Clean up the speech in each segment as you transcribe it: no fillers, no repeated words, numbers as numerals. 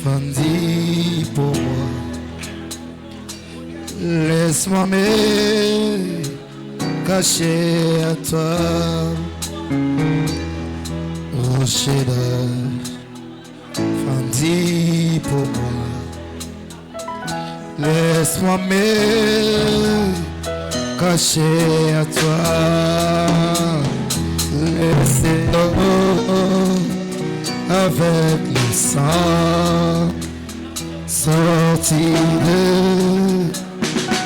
Fandi pour moi, laisse-moi me cacher à toi, rocher d'âge. Fandi pour moi, laisse-moi me cacher à toi, laissez-moi avec le sang sorti de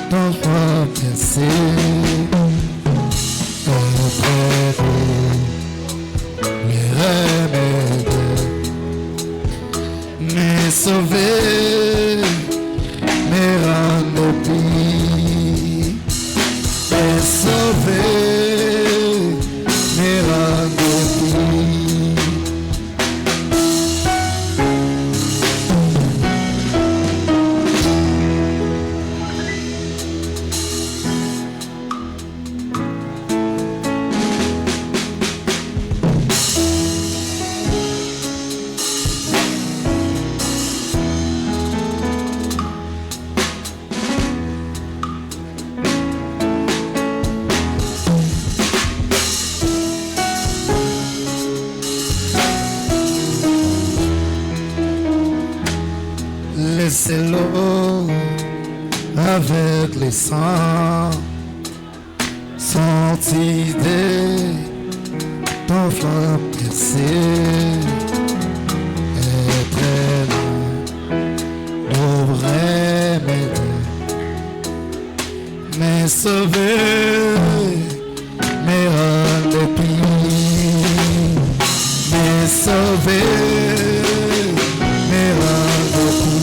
ton corps pincé auprès de mes remèdes, me sauver, me rendre pis, me sauver, me rendre pis. Laissez-le avec les sangs sortis de ton flanc percé et près d'ouvrir mes mains, me sauver, me rendre pis, me sauver, me rendre pis.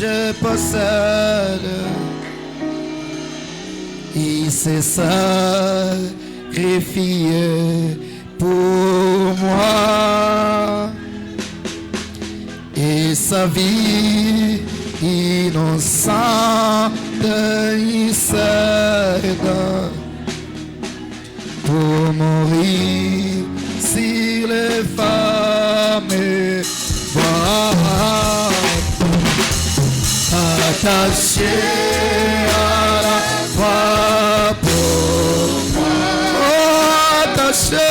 je possède. Il s'est sacrifié pour moi. Et sa vie innocente il cède pour mourir sur les femmes et voir attaché à la croix pour moi. Oh, attaché.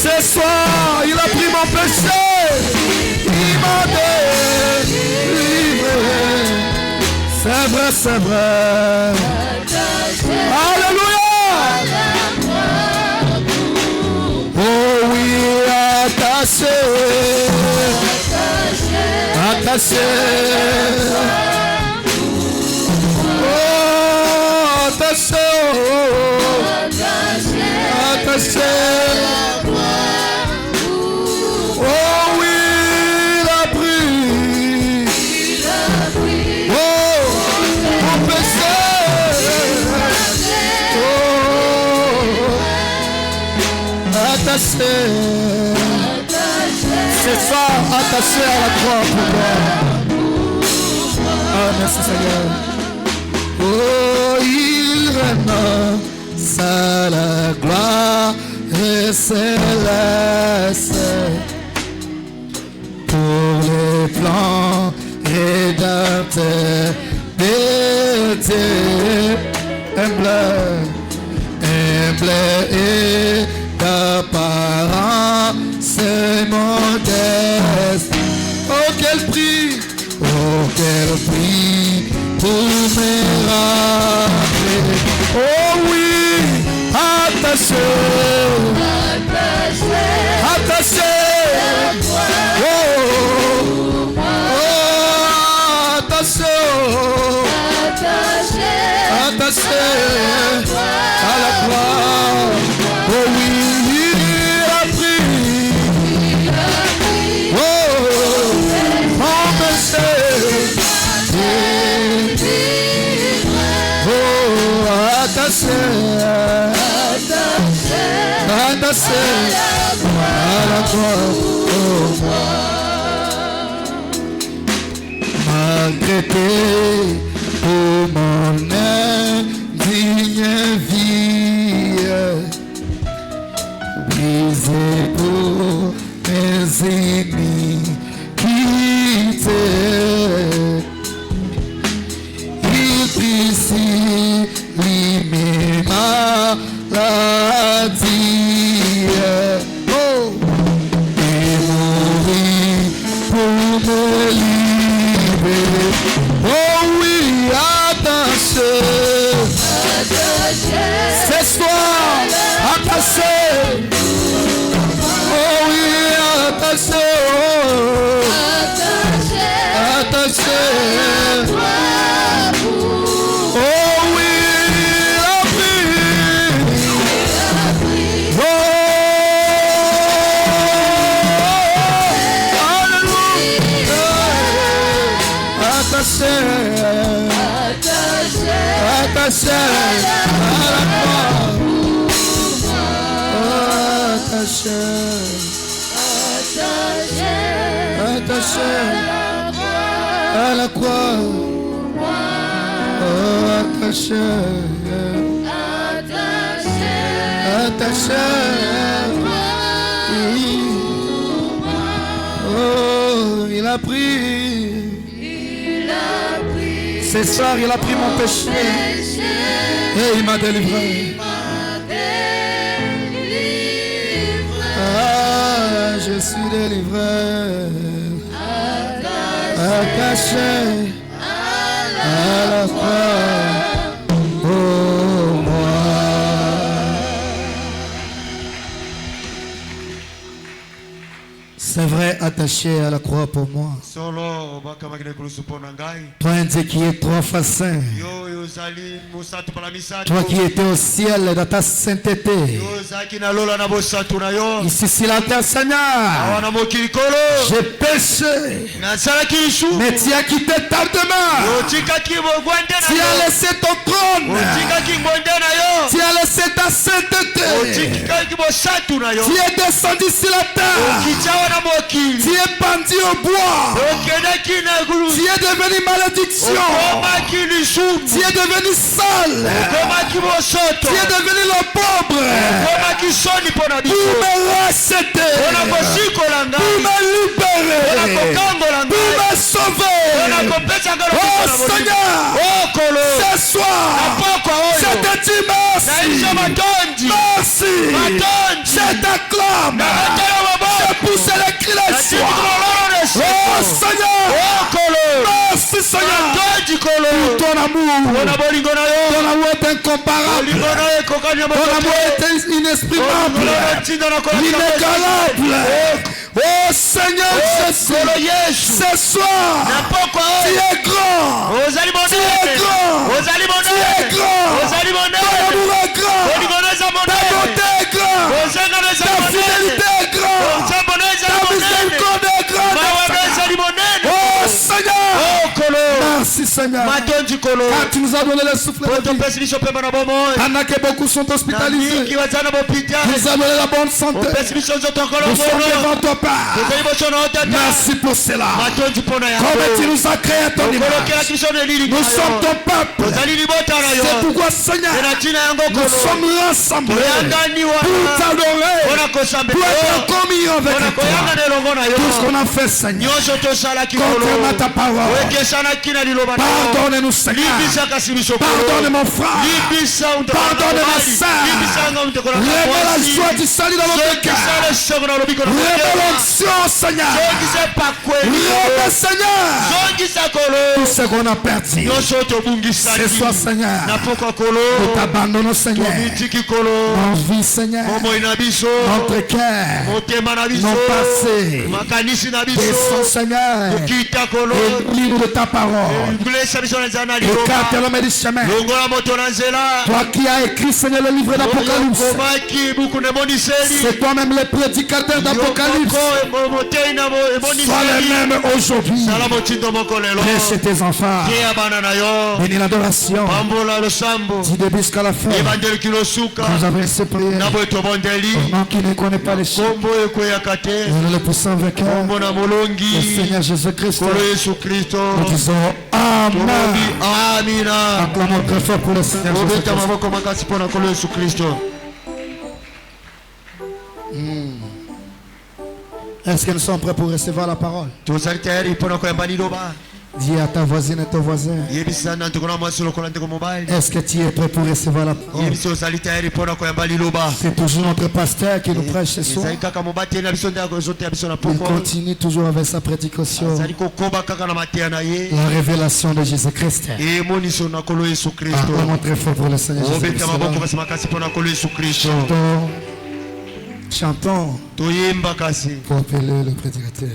Ce soir, il a pris mon péché, il m'a délivré. C'est vrai, c'est vrai. Alléluia. Oh oui, attaché, attaché. Oh, attaché, attaché. C'est ça, attaché à la croix pour moi. Ah, merci Seigneur. Oh, il renonce à la gloire et céleste pour les plans rédempteurs d'été. Humble et d'apparence modeste. Oh quel prix pour me rappeler. Oh oui, attaché, attaché. Oh, attaché, attaché à la croix. Oh oui, il a pris, oh, mon péché. Oh, attaché, attaché à la croix. Oh, malgré pour mon indigne vie, brisé pour mes iniquités, il prit si mes maladies, oh, et mourit pour me libérer. Oh oui, attaché, ce soir, attaché. Oh oui, attaché, attaché. Oh oui, la vie. Oh, alléluia. Attaché, attaché à la croix. Attaché, attaché à la croix. Oh, attaché, attaché. Oh, il a pris. Ce soir, il a pris mon péché et il m'a délivré. Ah, je suis délivré, attaché à la croix pour moi. C'est vrai, attaché à la croix pour moi. Toi, un Dieu qui est trois fois saint. Toi qui étais au ciel dans ta sainteté. Ici sur la terre, Seigneur. J'ai péché. Mais tu as quitté ta demeure. Tu as laissé ton trône. Tu as laissé ta sainteté. Tu es descendu sur la terre. Tu es pendu au bois. Tu es devenu malédiction. Tu es devenu sale. Tu es devenu le pauvre. Pour me racheter. Pour me libérer. Pour me sauver. Oh Seigneur, ce soir, je te dis merci. Merci. Je t'acclame. Je pousse les cris de joie. Oh Seigneur, merci Seigneur. Pour ton amour. Ton amour est incomparable. Ton amour est inexprimable. Inégalable. Oh Seigneur Jésus, ce soir, tu es grand. Tu es grand. Tu es grand. Ton amour est grand. Ta beauté est grande. Ta fidélité est grande. Ta miséricorde est grande. Oh Seigneur, merci Seigneur. Car tu nous as donné le souffle de vie. Pendant que beaucoup sont hospitalisés, tu nous as donné la bonne santé. Nous sommes devant ton Père. Merci pour cela. Comme tu nous as créé à ton image. Nous sommes ton peuple. C'est pourquoi Seigneur, nous sommes rassemblés pour t'adorer, pour être en communion avec toi. Tout ce qu'on a fait Seigneur, contrairement à ta parole. Pardonne-nous Seigneur. Pardonne mon frère. Pardonne ma soeur. Révèle la joie du salut dans notre cœur. Révèle l'onction Seigneur. Révèle Seigneur tout ce qu'on a perdu. Ce soir Seigneur, nous t'abandonnons Seigneur. Notre vie Seigneur, notre cœur, nos passés. Descends Seigneur et livre de ta parole. Écarte l'homme du chemin. Toi qui as écrit Seigneur le livre d'Apocalypse. C'est toi-même le prédicateur d'Apocalypse. Sois le même aujourd'hui. Prêche tes enfants. Bénis l'adoration. Du début jusqu'à la fin. Nous avons ces prières. Au nom qui ne connaît pas les chiens. Nous le poussons vainqueur. Le Seigneur Jésus-Christ. Nous disons Amen. Acclamons très fort pour le Seigneur Jésus-Christ. Est-ce que nous sommes prêts pour recevoir la parole? Dis à ta voisine et ton voisin. Est-ce que tu es prêt pour recevoir la parole? C'est toujours notre pasteur qui nous prêche ce soir. Il continue toujours avec sa prédication. La révélation de Jésus-Christ. Acclamons très fort pour le Seigneur Jésus-Christ. Chantons pour appeler le prédicateur.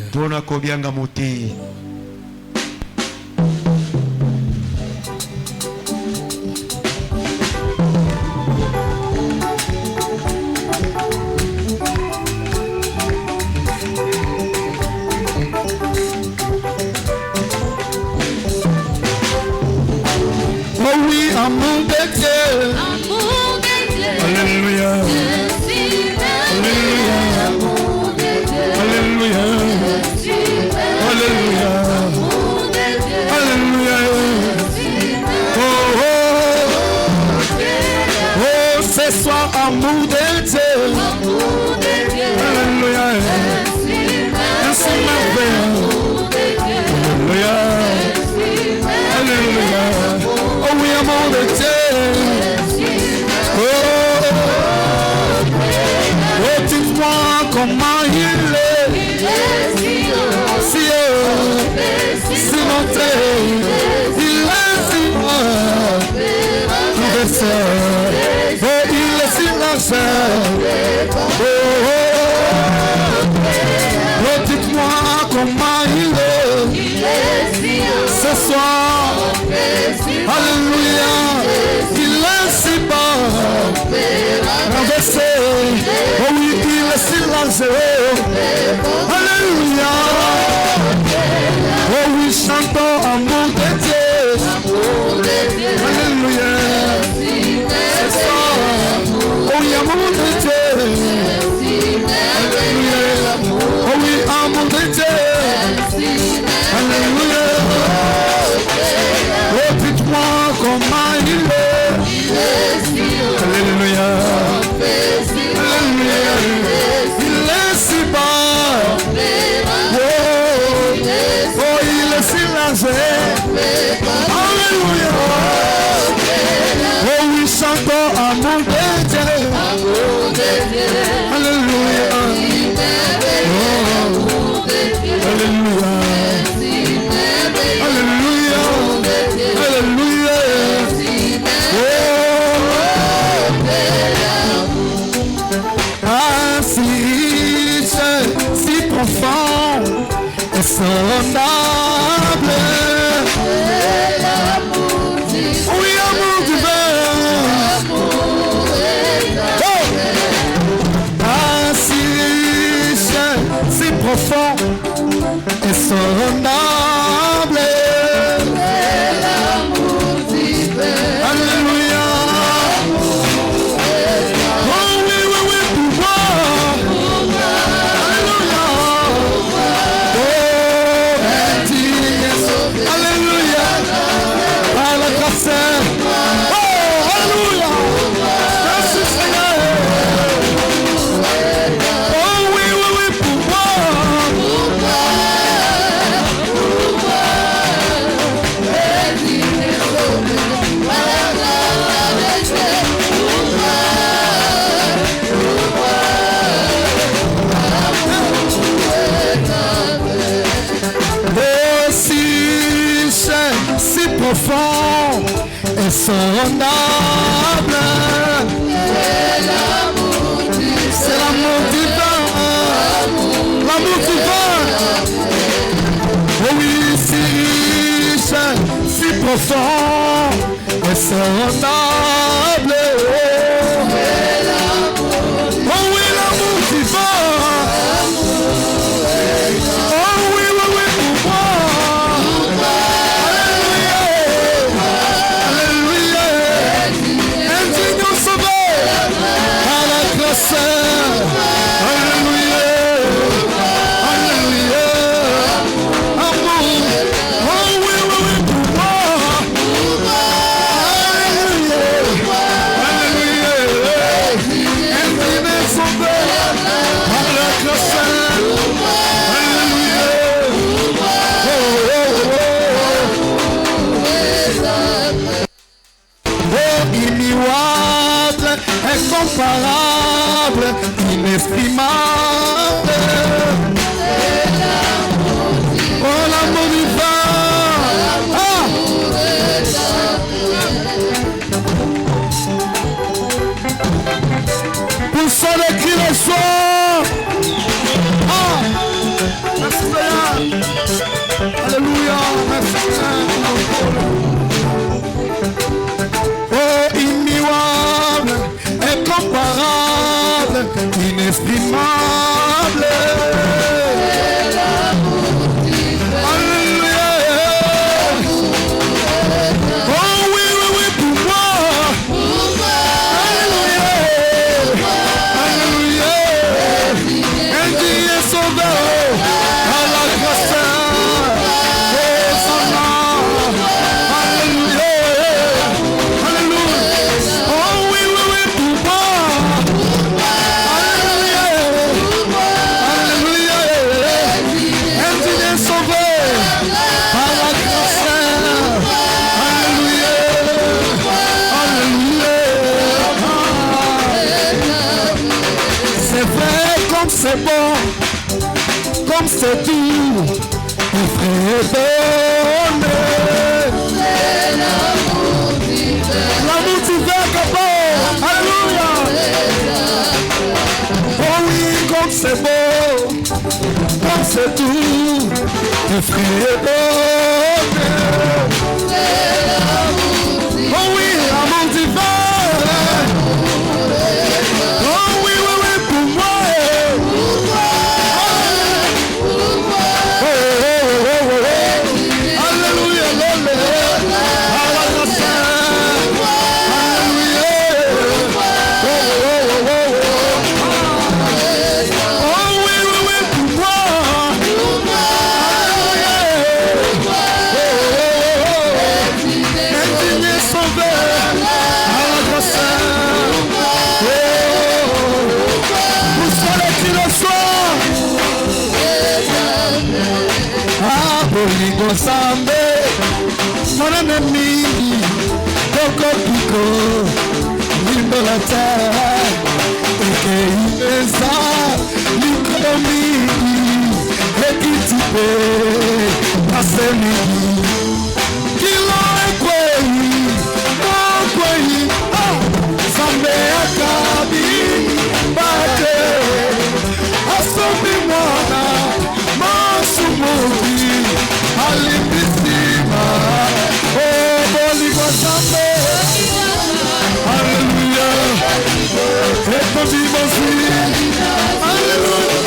Oh oui, amour de Dieu. Alléluia. Alléluia. Alléluia. Alléluia. Oh, oh. Oh, ce soir, amour de Dieu. Alléluia. Ainsi merveilleux. Alléluia. Alléluia. Oh oui, amour de Dieu. Oh, oh, dites-moi comment il est. Si montré, il est si mort. Oh, il est si large. Oh, oh, dites-moi comment il est. Ce soir. Alléluia. silence. Alléluia. Oh oui, chantons amour de Dieu. Alléluia. C'est ça. Oh oui, amour de Dieu. Alléluia. Oh oui, amour de Dieu. Alléluia. Oh, dites-moi comment il est. Alléluia. Alléluia. Il est si bas. Oh, il est si lancé. Alléluia. Oh oui, chantons amour de Dieu. Alléluia. Alléluia. Alléluia. Alléluia. Si riche, si profond et sondable. Oui, amour divin. Si riche, si profond et sondable. Alléluia. Profond et sondable. C'est l'amour divin. L'amour divin. Oh oui, si riche, si profond et sondable. Oh oui, l'amour divin. Oh oui, oui, oui, pour moi. Alléluia, alléluia, amour, oh oui, oui, oui, pour moi, alléluia, alléluia, infini sauvé, par la grâce, alléluia, oh, immuable, incomparable, inexprimable. Oh, l'amour divin. Ah. Pour ça les cris le soir. Ah. Merci Seigneur. Alléluia. Merci Seigneur. Oh, immuable, incomparable, inexprimable. Alléluia. Oh oui, oui, oui, pour moi. Alléluia. Alléluia. Ainsi est sauvé à la grâce. C'est bon, comme c'est doux, mon frère donné. C'est l'amour divin. L'amour divin, capot. Alléluia. Oh oui, comme c'est beau, comme c'est doux, mon frère donné. C'est l'amour divin. Oh oui, l'amour divin. Oh oui, oui, oui, pour moi. Alléluia.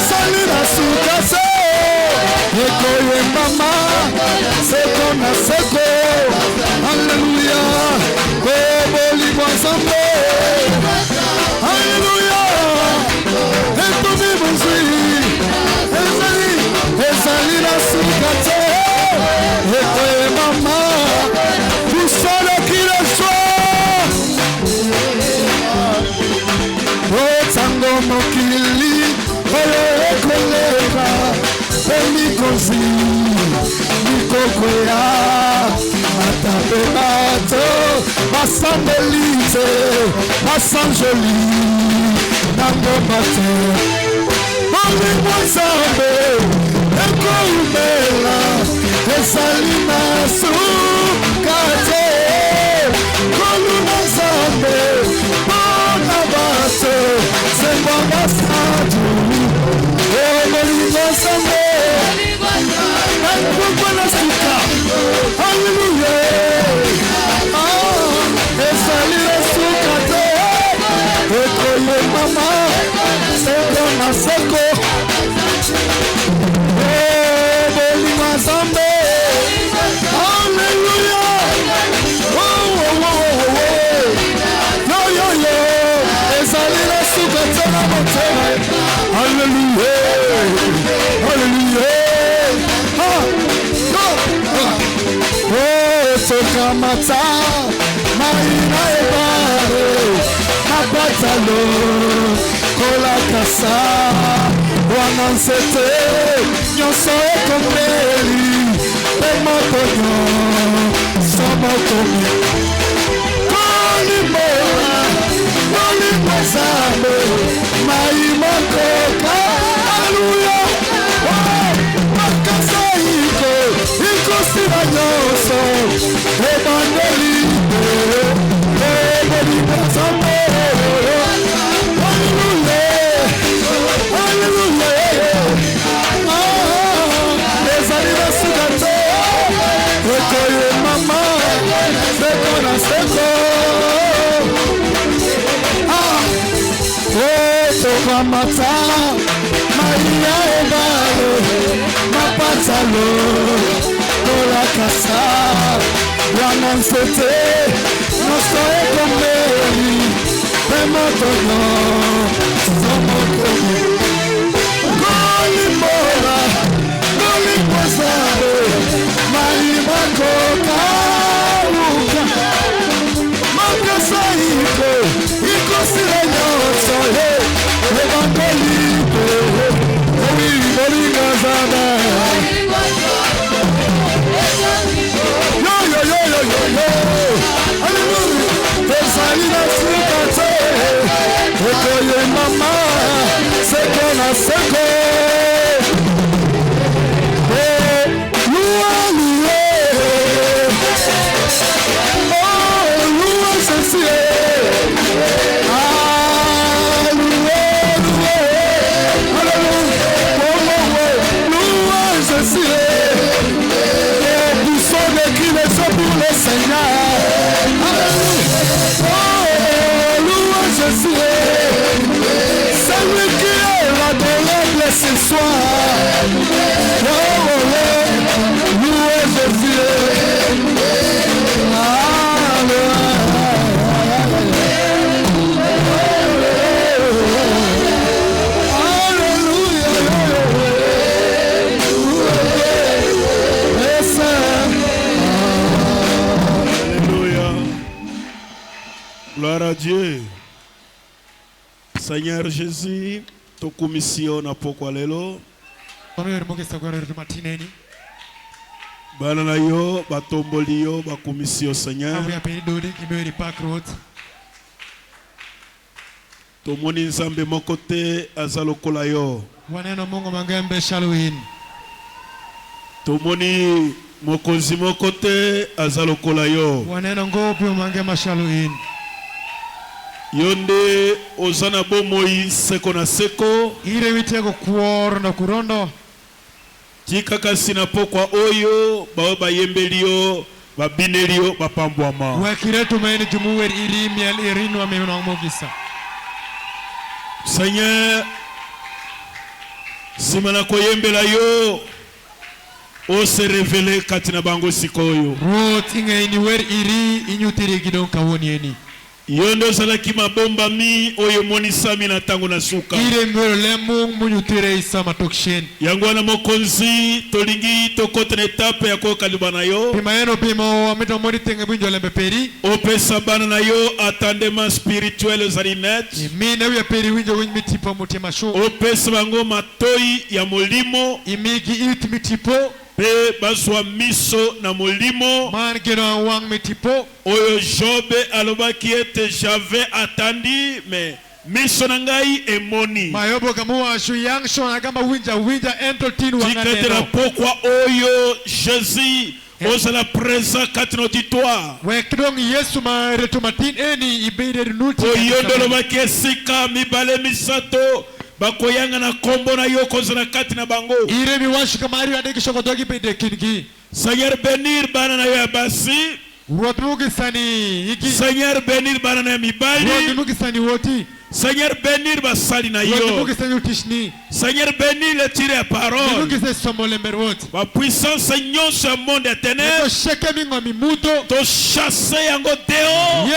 Salina sukase. Ekoye mama. Sekona seko. Alléluia. Koboli mwanzambe. Alléluia. Etomi muzui. Salina sukase. Ekoye mama. Kusole kile soit. Tango mokili oyo ekoleka emikozi mikokwea ata mpe bato basambeli te basanjoli na ngomba te molimo nzambe ekoumela ezali na suka te koluna nzambe mpona bato sengwa basadu molimo nzambe ekokwana suka alleluya ezali na suka te ekoye mama seko na seko molimo nzambe alleluya ezali na suka te na motema alleluya alleluya tokamata maina ebare nabatalo kolakasa wana nzete nyonso ekomeli mpe mokonyo somokomi kolimola kolimozambe maimokoka aluya makasa iko ikosila nyonso ebandeli ebolibozambe aleluya aleluya ezali na suka te ekoye mama seko na seko tokamata maria ebale mapatalo kolakasa wana nzete nyonso ekomeli mpe motono somokomi kolimola kolimozambe maimakokauka makasa iko ikosila nyonso evangelipe oliningazana ezali na suka te ekoye mama seko na seko lua lue lua sesie pour le Seigneur. Oh, louange Jésus. Celui qui est l'adorable ce soir. Oh, louange Jésus. Gloire à Dieu. Seigneur Jésus, ta commission n'a pas quoi lelo. Bana yo, batomboli yo, ba commission Seigneur. Tomoni nzambe mokote azalokola yo. Tomoni mokonzi mokote azalokola yo. Yonde ozana bomoi seko na seko. Ire mitego kuoro na kurondo. Tika kasi na pokwa oyo ba yembelio ba binelio ba pambwama. Wakire tumaini jumuwer irimiel irinu wa mimina mogisa. Seigneur, simana koyembela yo o se révéler katina bango sikoyo. Ruth ingaini wer iri inyutiri gidon kawonieni. Yondo salaki mabomba mi oyo monisami na tango na suka. Ire ngoro lemu munyutire isama tokshen. Yango wana mokonzi tolingi tokota na etape ya koka libana yo. Pimayeno pimo amito mori tenge bunjo lembe peri. Opesa bana na yo attendement spirituel zarinet. Mine uya peri winjo mitipo mutima shu. Opesa bango matoi ya molimo. Imigi it mitipo. Pe baswa miso na molimo. Man geno wang mitipo. Oyo Jobe alobaki ete j'avais attendu mais miso na ngai emoni. Mayobo kamuwa shu yang shona kama winja entoltinu wanganeno. Tikatera pokwa oyo Jésus ozala présent katina auditoire. Wekidong Yesu ma retumatin eni ibede nuti. Oyo lobaki esika mibale misato bakoyanga na kombo na yo kozala katina bango. Ire miwashi kamari adeki shokotoki pede kingi. Seigneur bénir bana na yo ya basi. Seigneur bénir bana na ya mibali. Seigneur bénir basali na yo. Seigneur bénir le tire à parole. Ma puissance nyonso ya monde éternel. To chasser yango dehors.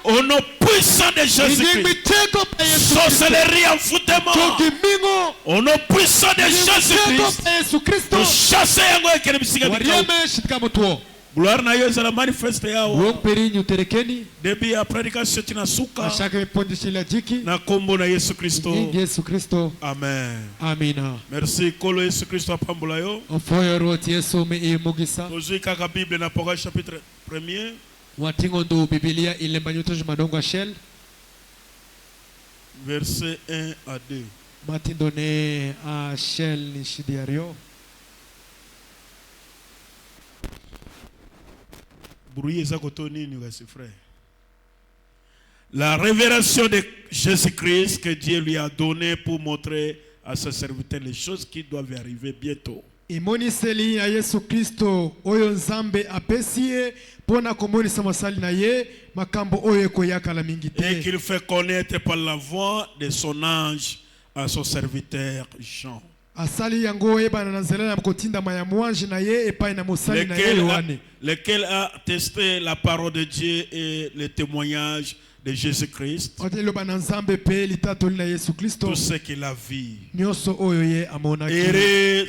Au nom puissant de Jésus-Christ. Sorcellerie, envoûtement. Au nom puissant de Jésus-Christ. To chasser yango ekele bisinga bikao. Gloire na yo ezala manifeste yao. Depuis la prédication tinasuka. Na kombo na Yesu Kristo. Amen. Amina. Merci kolo Yesu Kristo apambola yo. Tozui kaka Bible na Apocalypse chapitre 1er. Watingondo Biblia ilembanyotoje madongo shell. Verset 1 à 2. Matindone a shell ni shidiario. La révélation de Jésus-Christ que Dieu lui a donné pour montrer à ses serviteurs les choses qui doivent arriver bientôt. Imoniseli ya Yesu Kristo oyo nzambe apesie pona komonisa masali na ye makambo oyo koyaka la mingi te. Et qu'il fait connaître par la voix de son ange à son serviteur Jean. Asali yango ebana na nzela ya kotinda mayamwanji na ye epai na mosali na ye Yohane. Lequel a testé la parole de Dieu et le témoignage de Jésus-Christ. Tout ce qu'il a vu. Heureux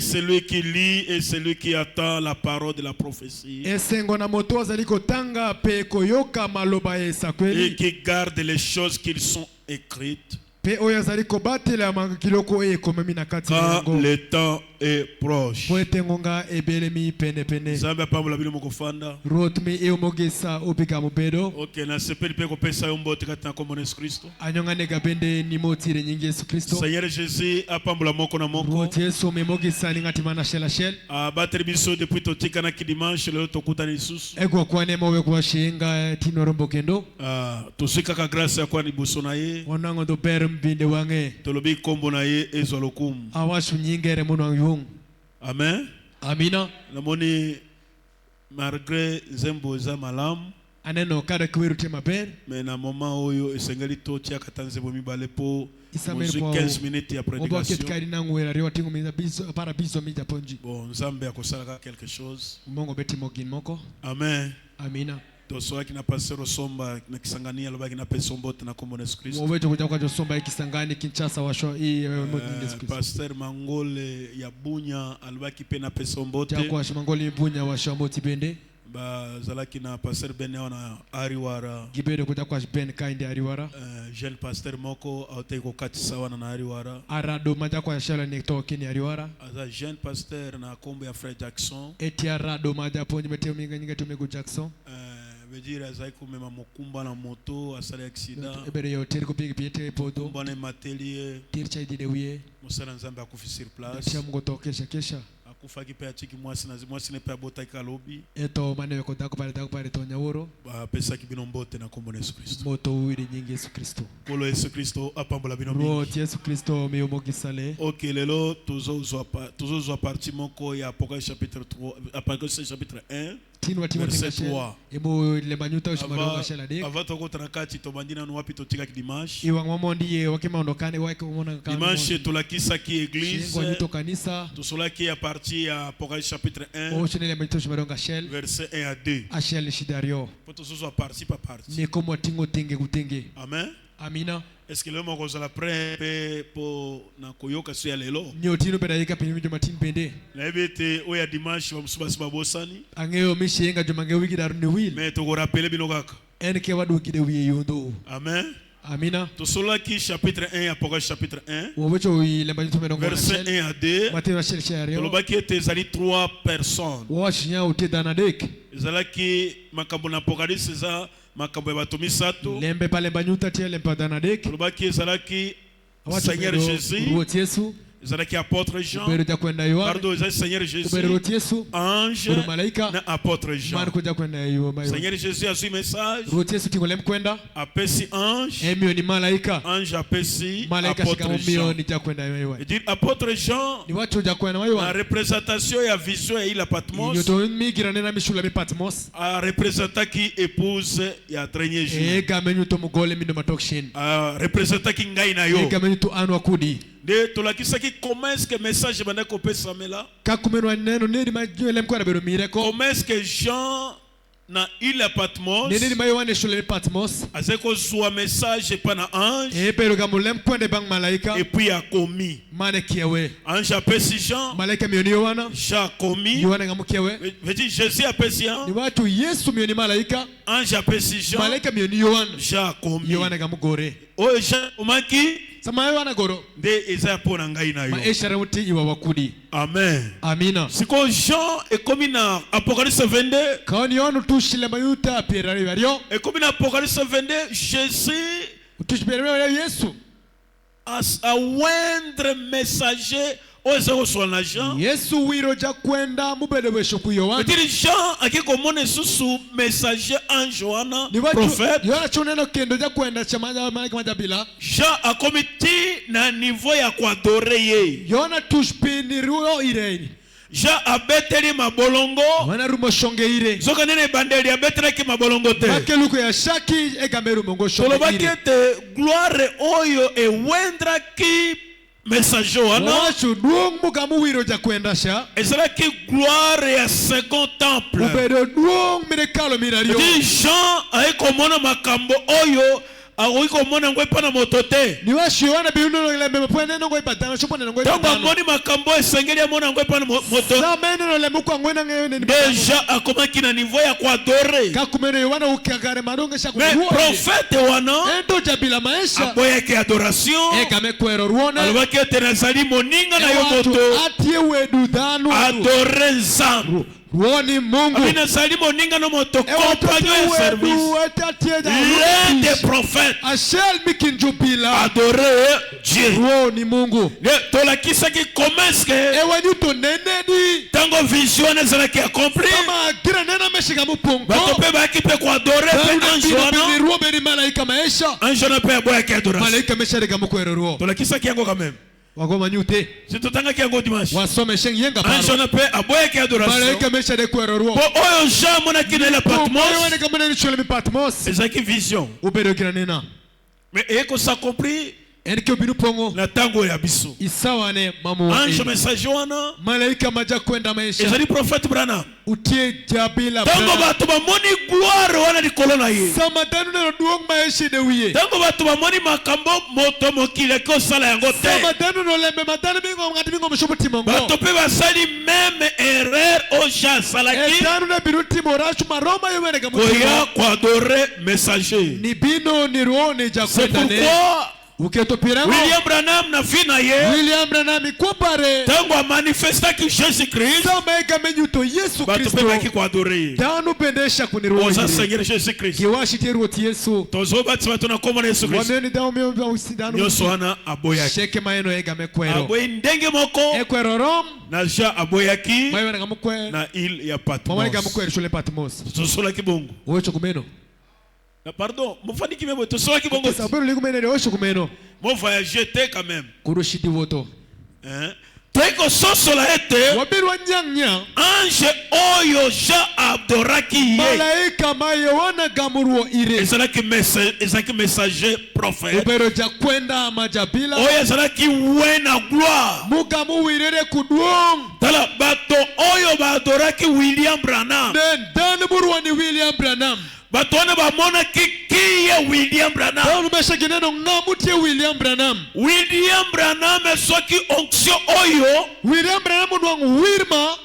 celui qui lit et celui qui attend la parole de la prophétie. Et qui garde les choses qui sont écrites. Quand le temps est proche. Ok, na sepeli pe kopesa yo mbote katina kombo na Yesu Kristo. Seigneur Jésus apambola moko na moko. Abateli biso depuis totika na kidimanche lelo tokutana lisusu. Tosika ka grâce ya kwa liboso na ye. Tolobi kombo na ye ezwa lokumu. Amen. Amina. Namoni malgré nzembo za malamu. Aneno kada kwiruti maber. Mais na moment oyo esengeli totia katanze bomi bale po 15 minutes ya prédication. Bon, Nzambe akosala quelque chose. Amen. Amina. Tosoaki na pasero somba na kisangania lobaki na pesombote na kombo na Yesu Kristo. Pasteur Mangole ya Bunya alobaki pe na pesombote. Ba zalaki na pasteur Beneo na Ariwara. Jeune pasteur moko auteko katisa wana na Ariwara. Arado maja kwa shala nektoki ni Ariwara. Aza jeune pasteur na kombo ya Frère Jackson. Eti arado maja ponji meteo minga nyinga tumego Jackson. Vejira zaiko mema mokumba na moto asali accident. Ebere yo teriko pigi piete poto. Mokumba na matelier. Tircha idide wiye. Musala Nzambe akufi sur place. Tia mungo tokesha kesha. Akufaki pe achiki mwasi ne pe abota ikalobi. Eto mane ko dako pare to nyaworo. Ba pesa ki bino mbote na kombo na Yesu Kristo. Moto wiri nyingi Yesu Kristo. Kolo Yesu Kristo apambola bino mingi. Ro Yesu Kristo me omogisale. OK, lelo tuzo parti moko ya Apocalypse chapitre 3, Apocalypse chapitre 1. verset 3. Avant tokotanakati tobandina no wapi totika dimanche. Dimanche tolakisaki église. Tosolaki à partir à Apocalypse chapitre 1 verset 1 à 2. Pour tous à partie par partie. Amen. Amina. Est-ce que le mot que la prêt pour na koyoka sur lelo? Nyotino pedayika pinimito matin pende. La bete oya dimanche ba musuba siba bosani. Angeo mishenga jomange wiki daruni wil. Mais to ko rappeler binokaka. Enke wadu kide wiye yondo. Amen. Amina. To sola ki chapitre 1 Apocalypse chapitre 1. Wobecho le banito medongo. Verset 1 à 2. Mateo shel To loba ki ete zali 3 personnes. Wo shinya uti danadek. Zalaki makambo na Apocalypse za makambo ya bato misato. Lembe pale banyuta tie lempa danadek. To loba ki zalaki Seigneur Jésus. Zalaki apôtre Jean. Pardon, Seigneur Jésus. Ange na apôtre Jean. Seigneur Jésus a su message. Apesi ange. Ange apesi apôtre Jean. Et dit apôtre Jean. La représentation et la vision et la Patmos. A représentant qui épouse et a traîné Jésus. A représentant qui ngaï na yo. De tolakisaki comment est-ce que message bana kopesa mela? Comment est-ce que Jean na île Patmos azeko zwa message pana ange et puis a commis ange apesi Jean Jean a commis veut dire Jésus apesi ange apesi Jean Jean a commis oh Jean omaki de eza pona ngai na yo. Amen. Amina. Siko Jean est comme na Apocalypse 22. Et comme na Apocalypse 22, Jésus a moindre messager Jean aki komone susu messager ange wana prophète Jean a comité na niveau ya kuadore ye Jean a beteli mabolongo zoka nene bandeli a betelaki mabolongo te tolobaki ete gloire oyo ewendraki messager wana ezalaki gloire ya second temple Jean aye komona makambo oyo akoki komona ngwe pana moto te ntango amoni makambo esengeli amona ngwe pana moto deja akomaki na niveau ya kuadore mais prophète wana aboyaki adoration alobaki ete nazali moninga na yo moto adore nzambe Amina salimo ninga no moto compagnon service. L'un des prophètes adorer Dieu. Tolakisa ki commence que tango vision ezala ki accompli. Bato pe ba ki pe ko adorer pe ange na pe aboya ki adoration. Tolakisa ki yango quand même. Si tu t'engages à dimanche, ange na pe aboya ki adoration. Po oyo Jean mona ki na la Patmos. Ezaki vision. Mais eko s'accomplit na tango ya biso. Ange messager wana ezali prophète Branham. Tango bato bamoni gloire wana likolo na ye. Tango bato bamoni makambo moto mokili kosala yango te. Bato pe basali même erreur o Jean salaki koya kuadore messager. C'est pourquoi William Branham na fi na ye tango a manifesta ki Jésus Christ bato pe baki ko adore oza Seigneur Jésus Christ tozo bati bato na komona Yesu Christ nyoso wana aboya aboyi ndenge moko na ja aboyaki na île ya Patmos tosolaki bongo. Pardon, mon fani qui me tout ça qui bon mon voyage quand même. Hein? teko soso la ete wabirwa nyanya ange oyo ja adoraki ye malaika mayo wana gamurwo ire ezalaki messager prophète ubero ja kwenda majabila oyo ezalaki wena gloire mugamu wirere kudwong tala bato oyo badoraki William Branham dan burwa ni William Branham bato wana bamonaki kiye William Branham dan meshagineno ngamutie William Branham soki onction oyo William Branham ndwangu wirma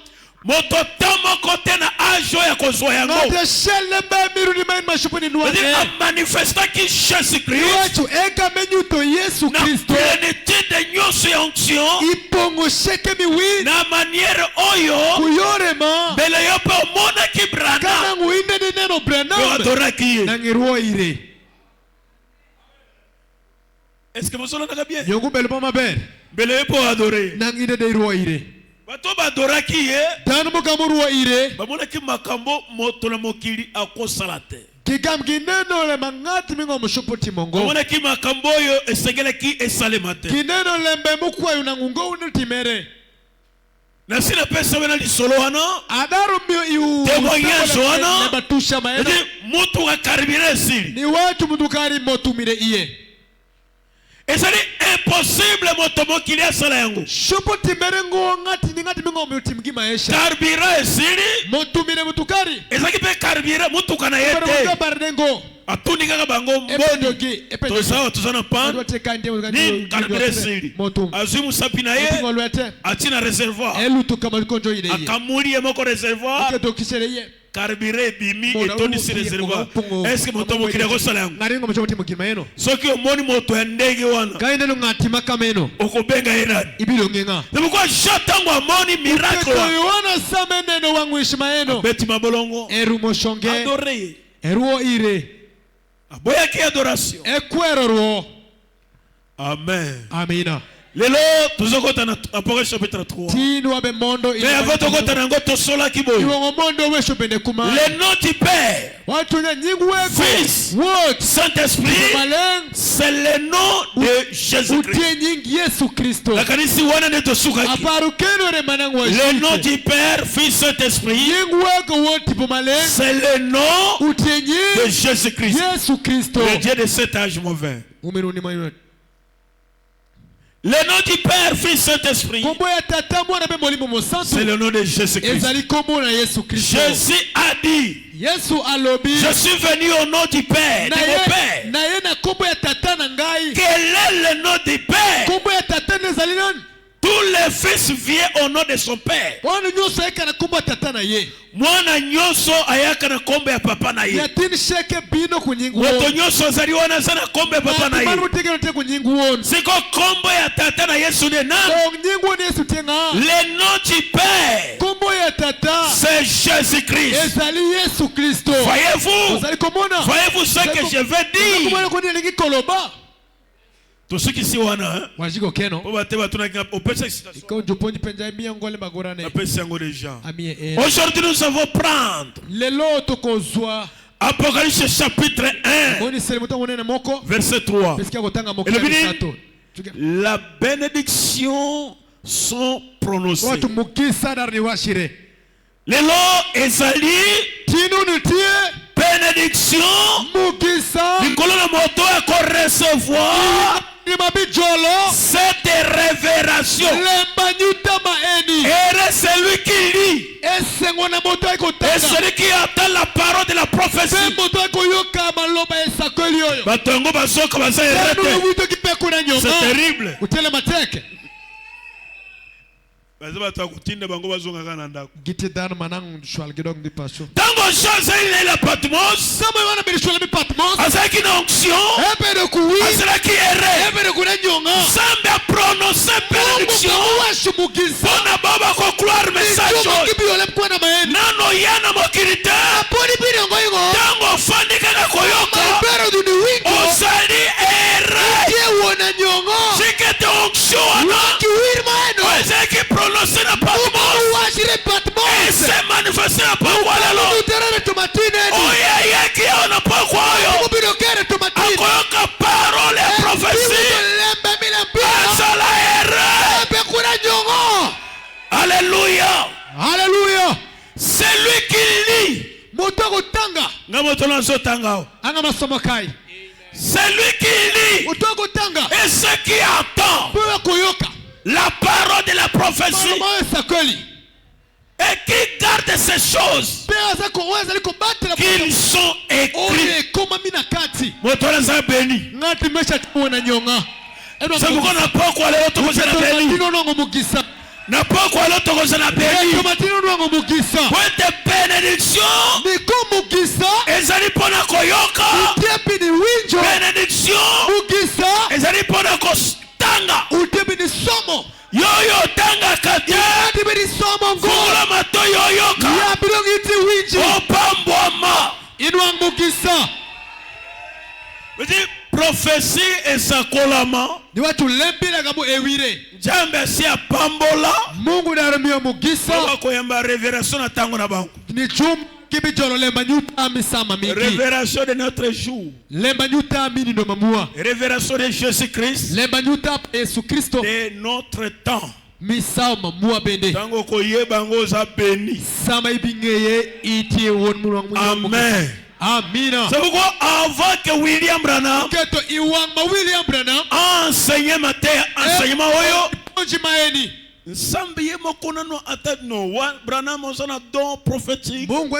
moto tamoko te na age ya kozwa yango ngate shelle ba miru ni main mashupuni ndwangu a manifestaki Jésus Christ eka menyuto Yesu Kristo na plénitude de nyonso ya onction ipongo sheke miwi na manière oyo kuyorema mbele yo pe omonaki Branham kana nguinde ni neno Branham yo adoraki ye na ngirwo ire. Est-ce que vous entendez bien? Yongu belba maber mbele yo pe adoré na nginde de irwo ire bato badoraki ye dan mugamurwo ire bamonaki makambo moto na mokili akosala te kigam gineno le mangati mingo mushuputi mongo bamonaki makambo oyo esengelaki esalema te kineno lembe mukwa yunangungo unitimere na sina pesa wena lisolo wana adaru yu témoignage wana batusha maena mutu akaribira esili ni watu mudukari motumire iye ezali impossible moto mokili asala yango shuputi merengo ngati ngati mingo mutimgi maisha karibira esili motumire mutukari ezaki pe karibira mutuka na yete bardengo atuni kaka bango mboni tozawa tozana pan ni karibira esili azwi musapi na ye atina reservoir akamuli ye moko reservoir karibira ebimi etondisi reservoir. Est-ce que moto mokili akosala yango soki omoni moto ya ndenge wana okobenga ye nani? C'est pourquoi j'attends amoni miracle abeti mabolongo adore ye aboyaki adoration. Amen. Amina. Lelo tuzokota na Apocalypse chapitre 3. Mais avant tokota nango tosolaki boyo. Le nom du Père, Fils, Saint-Esprit, c'est le nom de Jésus-Christ. La kanisi wana ne tosukaki. Le nom du Père, Fils, Saint-Esprit, c'est le nom de Jésus-Christ. Le Dieu de cet âge mauvais. Le nom du Père, Fils, Saint-Esprit, c'est le nom de Jésus-Christ. Jésus a dit, je suis venu au nom du Père, de mon Père. Quel est le nom du Père? Tous les fils viennent au nom de son père. Mwana nyonso ayaka na kombe ya papa na ye. Moto nyonso azali wana aza na kombe ya papa na ye. Siko kombo ya tata na Yesu de nani? Le nom du Père, c'est Jésus-Christ. Voyez-vous ce que je veux dire? Tous ceux qui sont wana, aujourd'hui nous allons prendre Apocalypse chapitre 1 verset 3. La bénédiction sont prononcées. Les lots ezali bénédiction Nicolas la moto a recevoir cette révélation. Et celui qui lit et celui qui attend la parole de la prophétie. C'est terrible. Tango José il est Patmos, avec une onction, avec qui errait, Sambe a prononcé bénédiction, pour na baba ko croire message. Nano yana mokirite, tango fandi kana koyoka, osali errait, chikete onction ana, osali ki prononcé na Patmos, et c'est manifesté na Patmos. Oya yaki ona Patmos, akoyoka parole et prophétie, asala errait. Celui qui lit et ceux qui attendent la parole de la prophétie et qui gardent ces choses qu'ils sont écrits. C'est pourquoi on n'a pas quoi aller au n'a pas quoi l'autre chose na béni. Pour être bénédiction. Ezali pona koyoka. Bénédiction. Ezali pona kostanga. Yoyo tanga kate. Kula mato yoyoka. Opambwama. Prophétie et sa kolama. Jambe si apambola. Mungu na ramio mugisa. Koyamba révélation na tango na bango. Ni chum kibijolo lemba nyuta misama mingi. Révélation de notre jour. Lemba nyuta mini no mamua. Révélation de Jésus-Christ. Lemba nyuta Yesu Kristo. De notre temps. Misama mua bende. Tango koyeba ngo za béni. Sama ibingeye itie won mulwangu. Amen. Amina. C'est pourquoi avant que William Branham enseigne matin enseignement oyo Nsambi mokona no ata no Branham on a don prophétique. On a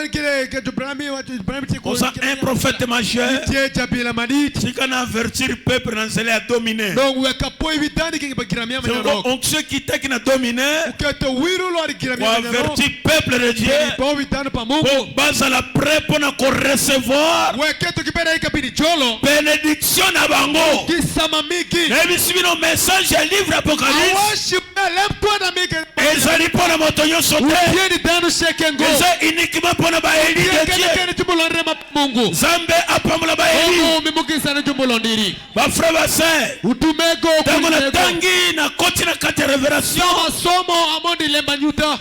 un prophète majeur. Qui can avertir le peuple dans à dominer. Donc ceux qui t'ont na dominer. Pour avertir le peuple de Dieu. Pour base la prêt pour na recevoir. Bénédiction na bango. Et bisi no message livre Apocalypse. Ezali pona motonyo sote. Eza uniquement pona ba eli de Dieu. Zambe apamola ba eli. Ba frère ba sœur. Tango na tangi na koti na kati révélation.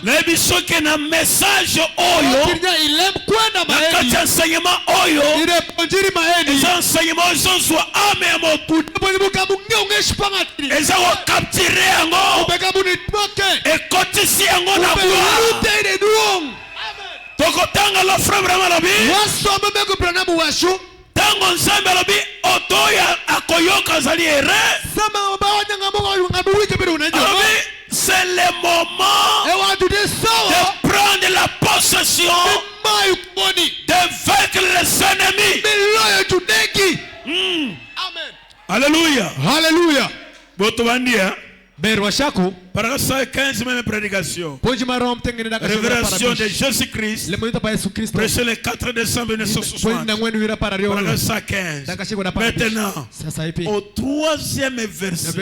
Na biso ke na message oyo. Na kati enseignement oyo. Eza enseignement zonzwa ame ya motu. Eza wa capturer yango. Ekotisi yango na gloire. Tokotanga la frère vraiment la vie. Tango nzambe la vie otoya akoyoka zali ere. C'est le moment de prendre la possession de vaincre les ennemis. Alléluia. Alléluia. Botobandia. Berwashako. Paragraphe 15 même prédication. Révélation de Jésus-Christ. Prêché le 4 décembre 1960. Paragraphe 15. Maintenant, au troisième verset,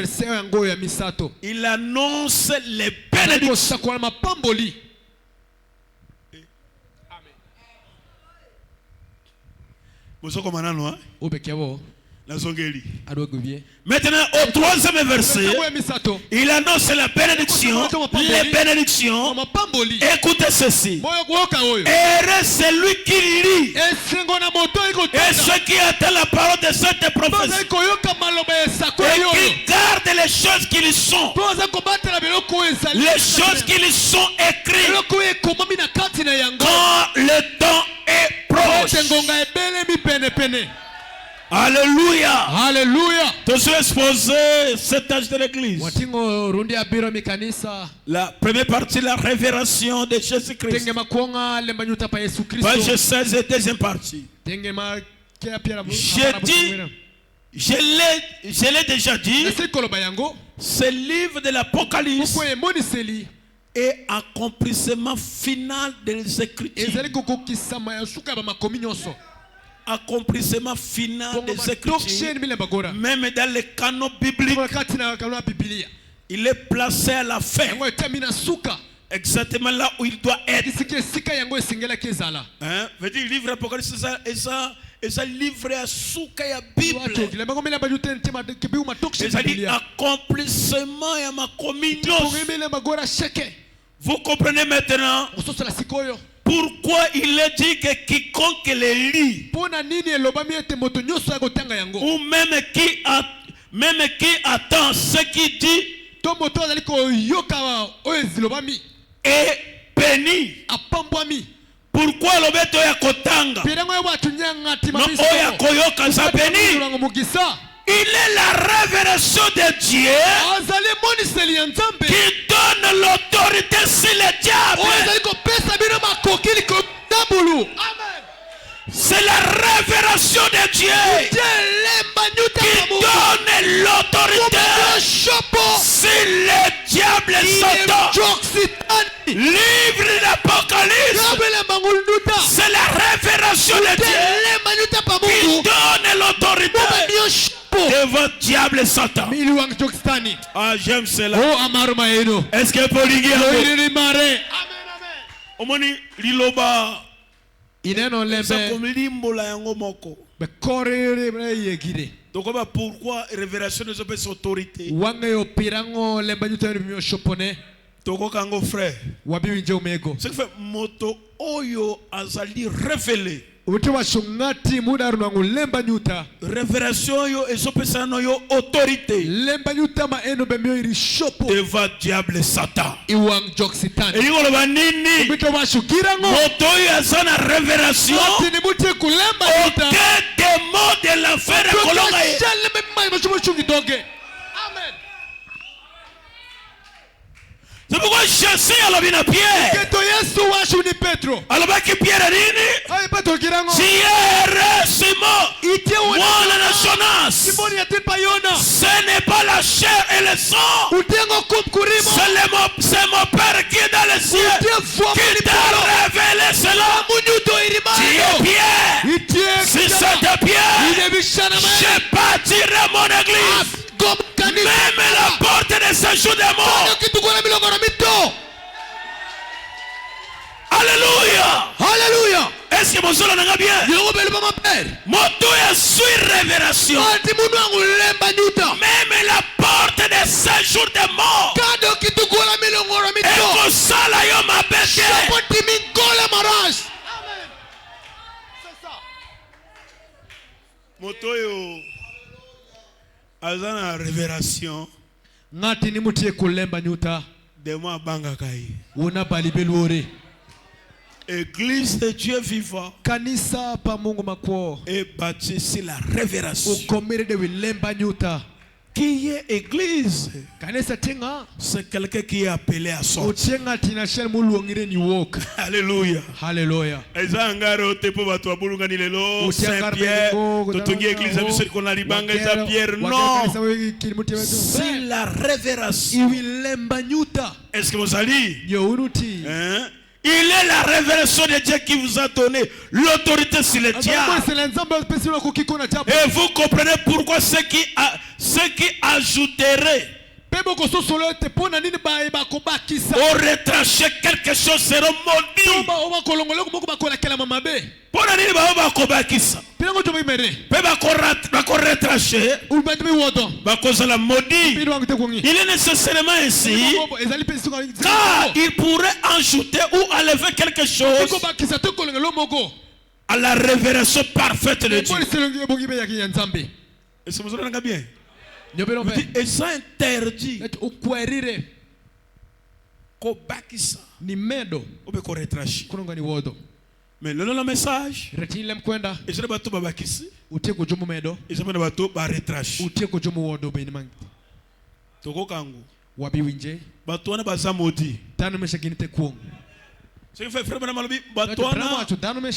il annonce les bénédictions. Maintenant, au troisième verset, il annonce la bénédiction, les bénédictions. Écoutez ceci. Heureux celui qui lit et ceux qui attendent la parole de cette prophétie et qui gardent les choses qu'ils sont, les choses qu'ils sont écrites quand le temps est proche. Alléluia. Alléluia. Tu suis exposé cet âge de l'église. La première partie, la révélation de Jésus-Christ. Page 16 et deuxième partie. Je l'ai déjà dit. Ce livre de l'Apocalypse est accomplissement final des Écritures. Accomplissement final des Écritures, même dans les canons bibliques, il est placé à la fin, exactement là où il doit être. Veut dire livre Apocalypse, et ça livre à souka ya Bible. C'est-à-dire accomplissement ya ma communion. Vous comprenez maintenant pourquoi il est dit que quiconque les lit, ou même qui attend ce qui dit, est béni. Pourquoi le beto ya kotanga? Non, oya koyoka za béni. Il est la révélation de Dieu qui donne l'autorité sur le diable. C'est la révélation de Dieu qui donne l'autorité sur le diable Satan. Livre de l'Apocalypse, c'est la révélation de Dieu qui donne l'autorité devant diable Satan. Ah, j'aime cela. Est-ce que Paulingi Omoni liloba ineno lembe limbola yango moko. Donc pourquoi révélation de cette autorité? Wangayo pirango lemba nyuta shopone. Toko kango frère. Wabi nje umego. Ce qui fait moto oyo azali révélé. Révélation yo ezopesa no yo autorité devant diable Satan. Elingo loba nini moto oyo aza na révélation aucun démon de l'enfer ekolonga ye. Amen. C'est pourquoi Jésus a lobby na Pierre. Alors qui Pierre nini? Pierre Simon. Moi la nationale. Ce n'est pas la chair et le sang. C'est mon Père qui est dans les cieux qui t'a révélé cela. Tu es Pierre. Si c'était Pierre, je bâtirai mon église. Même la porte de séjour des morts. Alléluia. Alléluia. Est-ce que mon soeur n'a bien? Moto est sur révélation. Même la porte de séjour des morts. Et que ça là yo ma bête. Moto yo azana révélation ngati ni mutie kulemba nyuta de moi banga kai una balibelore Église de Dieu vivant kanisa pa Mungu makwo et bâti sur la révélation ukomere de lemba nyuta. Qui est église? C'est quelqu'un qui est appelé à sortir. Alléluia. Alléluia. Saint-Pierre, c'est la révélation. Est-ce que vous allez? Il est la révélation de Dieu qui vous a donné l'autorité sur le diable. Et vous comprenez pourquoi ceux qui ajouteraient au retranché quelque chose seront maudits. Il est nécessairement ainsi car il pourrait ajouter ou enlever quelque chose à la révélation parfaite de Dieu. Est-ce que vous entendez bien? Et ça interdit qu'on bâtisse ou qu'on retranche. Mais le message, et je ne vais pas bâtisse, et je ne vais pas retranche. Toko kangu, batuana baza maudit. Ce qui fait frère Malobi, batuana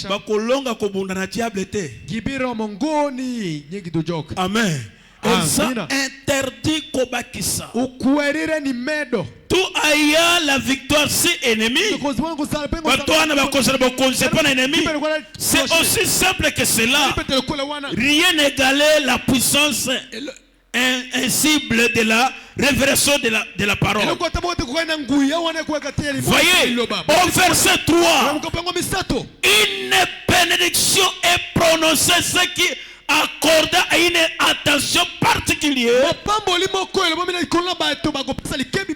bakolonga kobunda na diable te. Amen. Ça interdit kobakisa. Tout ayant la victoire si ennemi. C'est aussi simple que cela. Rien n'égalait la puissance invincible de la révélation de la parole. Voyez, au verset 3, une bénédiction est prononcée, ce qui accorda une attention particulière. Dieu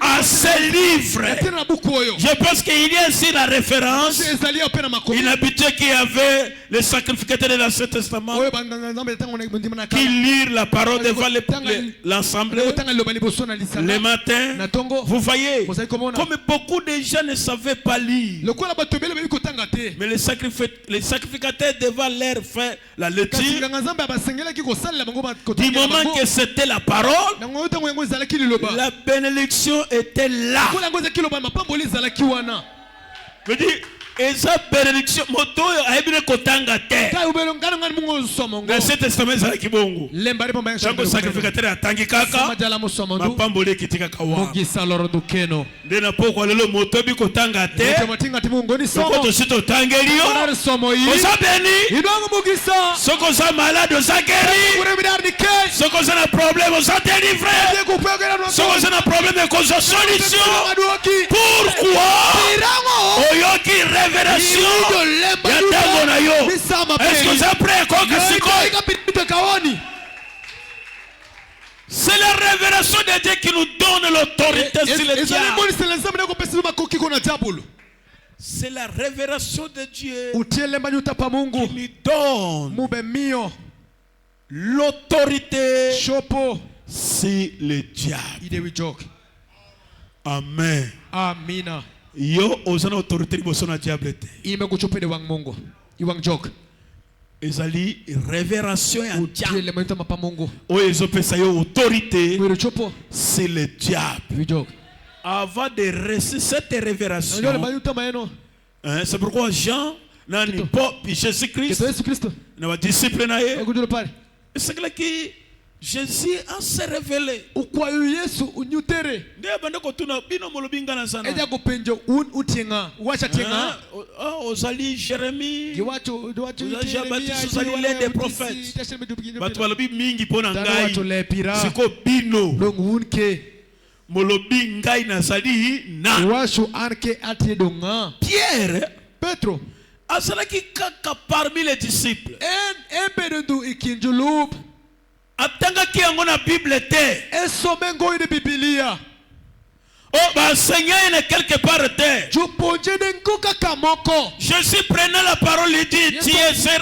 à ce livre. Je pense qu'il y a ici la référence. Il habitait qu'il y avait les sacrificateurs de l'Ancien Testament qui lirent la parole devant l'Assemblée le matin. Vous voyez, comme beaucoup de gens ne savaient pas lire, mais les sacrificateurs devaient leur faire la lecture. Du moment que c'était la parole, la bénédiction était là. Je dis, et sa bénédiction, moto aibine kotanga te. L'Ancien Testament c'est qui bongo. Tango sacrificateur atangi kaka. Mapambole kitika kawa. Ndena poko lelo moto bi kotanga te. Soko sito tangelio. Osa beni. Soko sa malade osa guéri. Soko sa na problème osa délivré. Soko sa na problème de cause solution. Pourquoi? Oyoki révélation. Est-ce que vous êtes prêts? C'est la révélation de Dieu qui nous donne l'autorité sur le diable. C'est la révélation de Dieu qui nous donne l'autorité sur le diable. Amen. Amina. Yo osana autorité liboso na diable te. Imekuchopede wang Mungu. Iwang jok. Ezali révélation ya diable. O ezopesa yo autorité. C'est le diable. Avant de recevoir cette révélation, c'est pourquoi Jean n'a pas Jésus-Christ n'a pas disciple na ye. C'est que qui Jésus a se révélé. Ozali Jérémie, ozali les prophètes. Batwalobi mingi pona ngai. Siko bino. Molobi ngai nazali na. Pierre, Petro, azalaki kaka parmi les disciples. Atangaki yango na Bible te. Esomengo ine Biblia. Oh, bah, Seigneur est quelque part terre. Jésus prenait la parole et dit, tu es ser...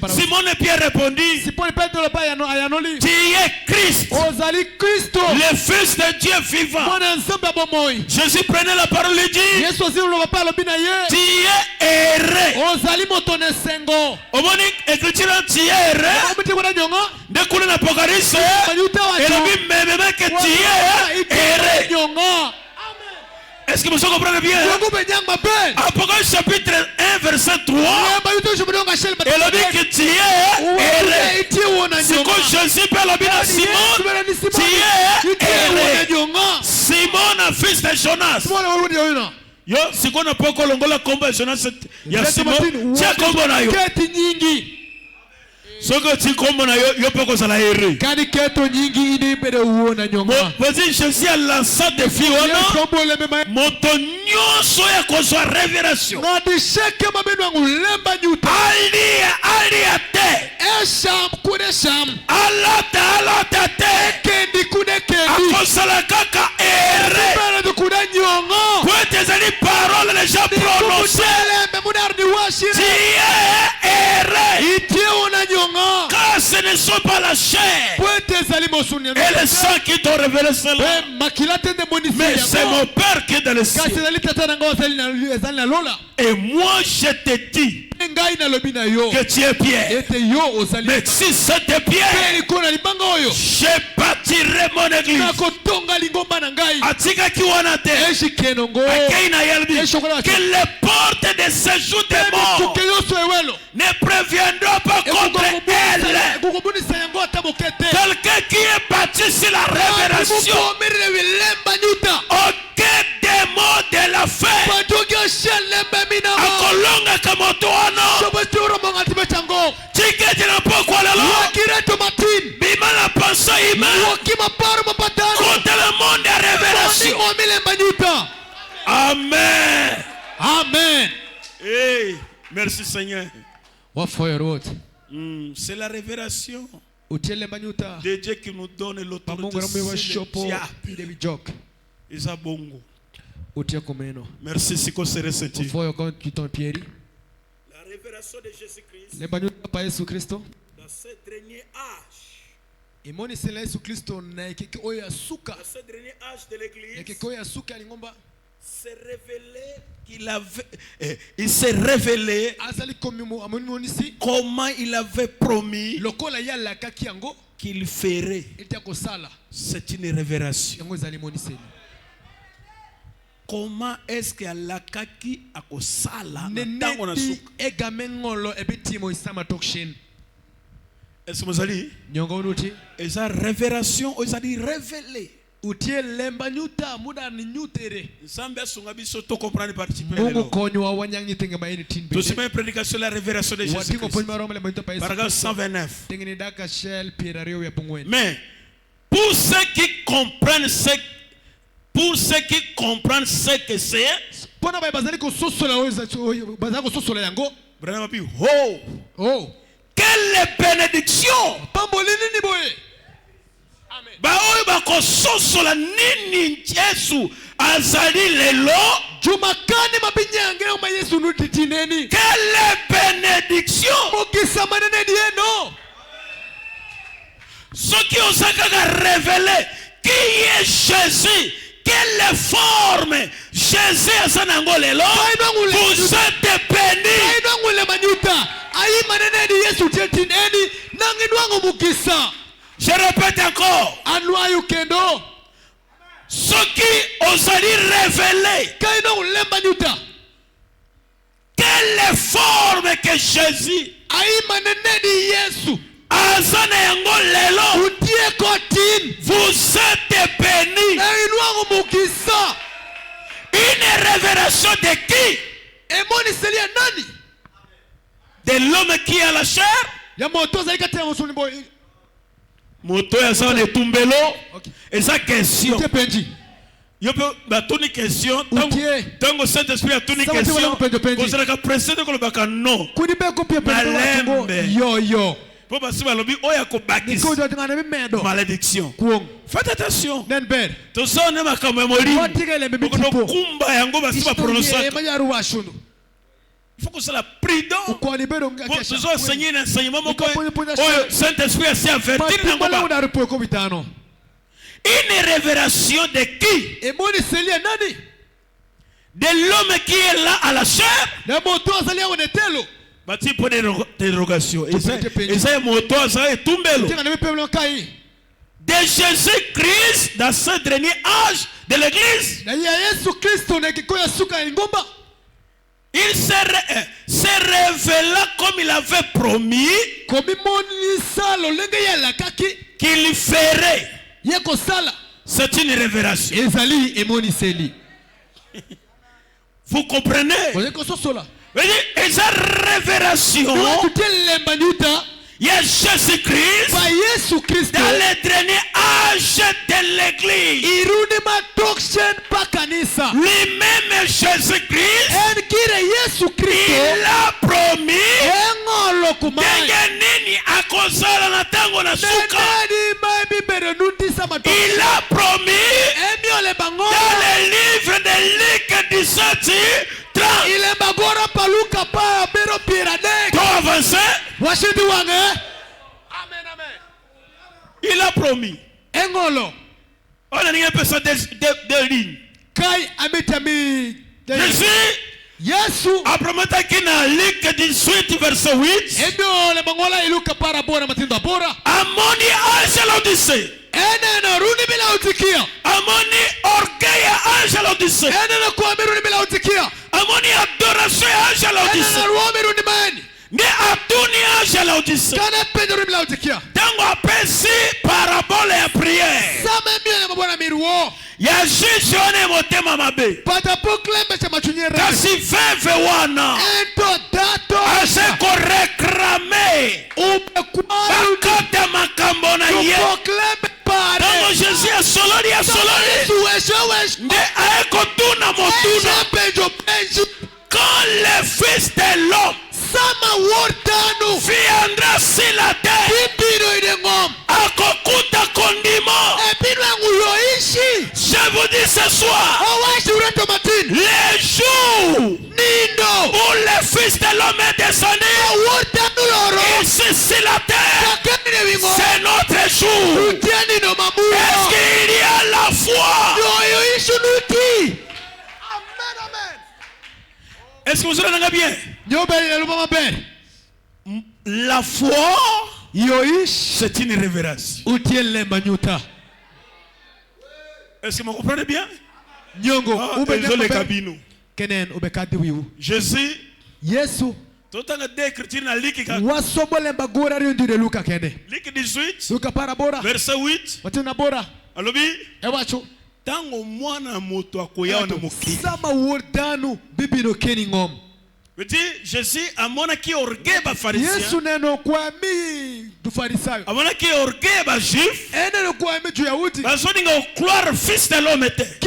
Simon et Pierre répondit, tu es Christ, le Fils de Dieu vivant. Jésus prenait la parole et dit, tu es erré. Au moment où l'écriture tu es erré, dès qu'on a l'Apocalypse, et la Bible même que tu es erré. Est-ce que vous comprenez bien? Apocalypse chapitre 1 verset 3. Elle a dit que tu es erré. C'est quand Jésus parle à Simon, tu es erré. Simon, fils de Jonas. Yo, c'est qu'on n'a pas encore l'ongola combat Jonas. Il y a Simon. Tiens, combat na yo. Soko tikombo na yo poko sala ere. Kani keto nyingi ine bere uona nyonga. Voici Jésus a lancé des filles wana. Moto nyonso ya kozwa révélation. Ngadi sheke mabenu wangu lemba nyuta. Alia te. Esham kude sham. Alata te. Kendi kude kendi. Akosala kaka ere. Bere du kude nyonga. Poete zali parole les gens prononcées. Tu es erré. Iti una nyonga. Car ce ne sont pas la chair et le sang qui t'ont révélé cela, mais c'est mon Père qui est dans le ciel. Et moi je te dis que tu es Pierre. Mais si c'était Pierre, je bâtirai mon église. Atika kiwanate, Akaina yalbi, que les portes de séjour des morts ne préviendront pas contre elle. Quelqu'un qui est bâti sur la révélation, aucun démon de la fin akolonga kamotoano tiketi na pokwa lelo bima la pensée humaine contre le monde de révélation. Amen. Amen. Hey, merci Seigneur. What for your word? C'est la révélation. de Dieu qui nous donne l'autorité célestiale. Isa bongo. Merci Siko Sereseti. La révélation de Jésus-Christ dans ce dernier âge. Dans ce dernier âge de l'église, il s'est révélé comment il avait promis qu'il ferait. C'est une révélation. Comment est-ce que la kaki akosala ntango na suka? Est-ce que vous allez? Et sa révélation, ils ont dit révélé. Zambia sunga biso to comprendre participer. Tout c'est une prédication de la révélation de Jésus-Christ. Paragraphe 129. Mais pour ceux qui comprennent ce que c'est, quelle bénédiction! Baoyo bakososola nini Yesu azali lelo jumakani mabinyange oma Yesu nutitineni. Quelle bénédiction! Mukisa manene dieno. Ce qui osaka révéler qui est Jésus, quelle forme Jésus asanango lelo. Vous êtes bénis. Je répète encore. Ce qui osali révéler quelle forme que Jésus vous êtes bénis. Une révélation de qui? De l'homme qui a la chair. Moto ya sa ne tumbelo. Et sa question. Yo pe ba toni question. Tango Saint-Esprit a toni question. Vous ka précéder ko ba non. Yo. Pour basi ba lobi oya ko bakis. Malédiction. Faites attention. To so ne makambo moli. Ko kumba yango basi ba prononcer. Il faut que ça la prudent. Pour nous enseigner un enseignement. Saint-Esprit a s'y averti. Une révélation de qui? De l'homme qui est là à la chair. Bâti pour des dérogations. Et ça est moto, ça est tumbelo. De Jésus-Christ dans ce dernier âge de l'église. Il se révéla comme il avait promis qu'il ferait. C'est une révélation. Vous comprenez? Et sa révélation, il y a Jésus-Christ dans le dernier âge de l'église. Lui-même Jésus-Christ, il a promis il a promis dans le livre de Luc 17 il est bagora paluka pa bero pirade. Toi avancer. Washidi wange. Amen amen. Il a promis. Engolo. On a rien personne de ligne. Kai amitami. Jésus. Yesu. Aprometa kina Luc 18 verset 8. Endo le bangola iluka para bora matindo bora. Amoni angel Odyssey. Enena runi bila utikia. Amoni orgueil angel Odyssey. Enena kuamiru ni bila utikia. Amoni adoration angel Odyssey. Enena ruami runi mani. Ni atuni angel Odyssey. Kana pedro bila utikia. Tango apesi parabole ya prière. Sama mie na mabwana miruo. Ya jishone motema mabe. Pata poklembe cha machunyere. Kasi veve wana. Ento dato. Ase ko rekrame. Bakate makambo na ye. Poklembe pare. Tango Jésus a solori. Ne aeko tuna motuna. Quand le fils de l'homme viendra sur la terre, Est-ce que vous entendez bien? La foi, c'est une révérence. Est-ce que vous comprenez bien? Jésus, tout le temps d'écriture dans Luc 18, verset 8. Alobi, tango mwana moto akoya na mokili. Veut dire Jésus a mona ki orgueil ba pharisien. A mona ki orgueil ba juif. Bazo dinga croire fils de l'homme était.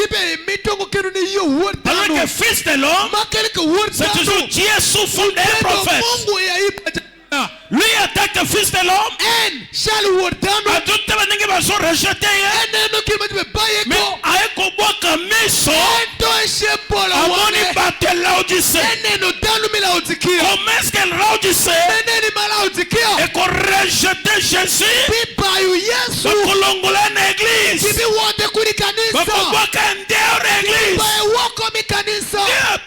Alors que fils de l'homme, c'est toujours Dieu sous forme d'un prophète. Lui attaque le fils de l'homme. A tout le monde va se rejeter. Mais avec au bois comme ça, on y battait l'Odyssée. Comment est-ce qu'elle l'Odyssée et qu'on rejetait Jésus? Donc on l'a l'église. Donc on voit qu'un déor l'église.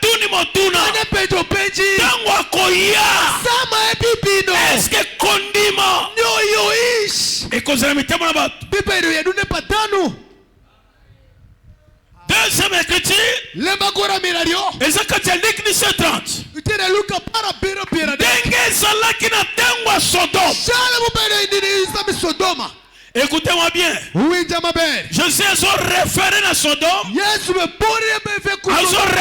Tout le monde est-ce que condiment et cause la mitemo na bato deuxième écriture eza kati ya Luc 17:30 ndenge ezalaki na ntango ya Sodome. Écoutez-moi bien. Jésus a référé à Sodome. A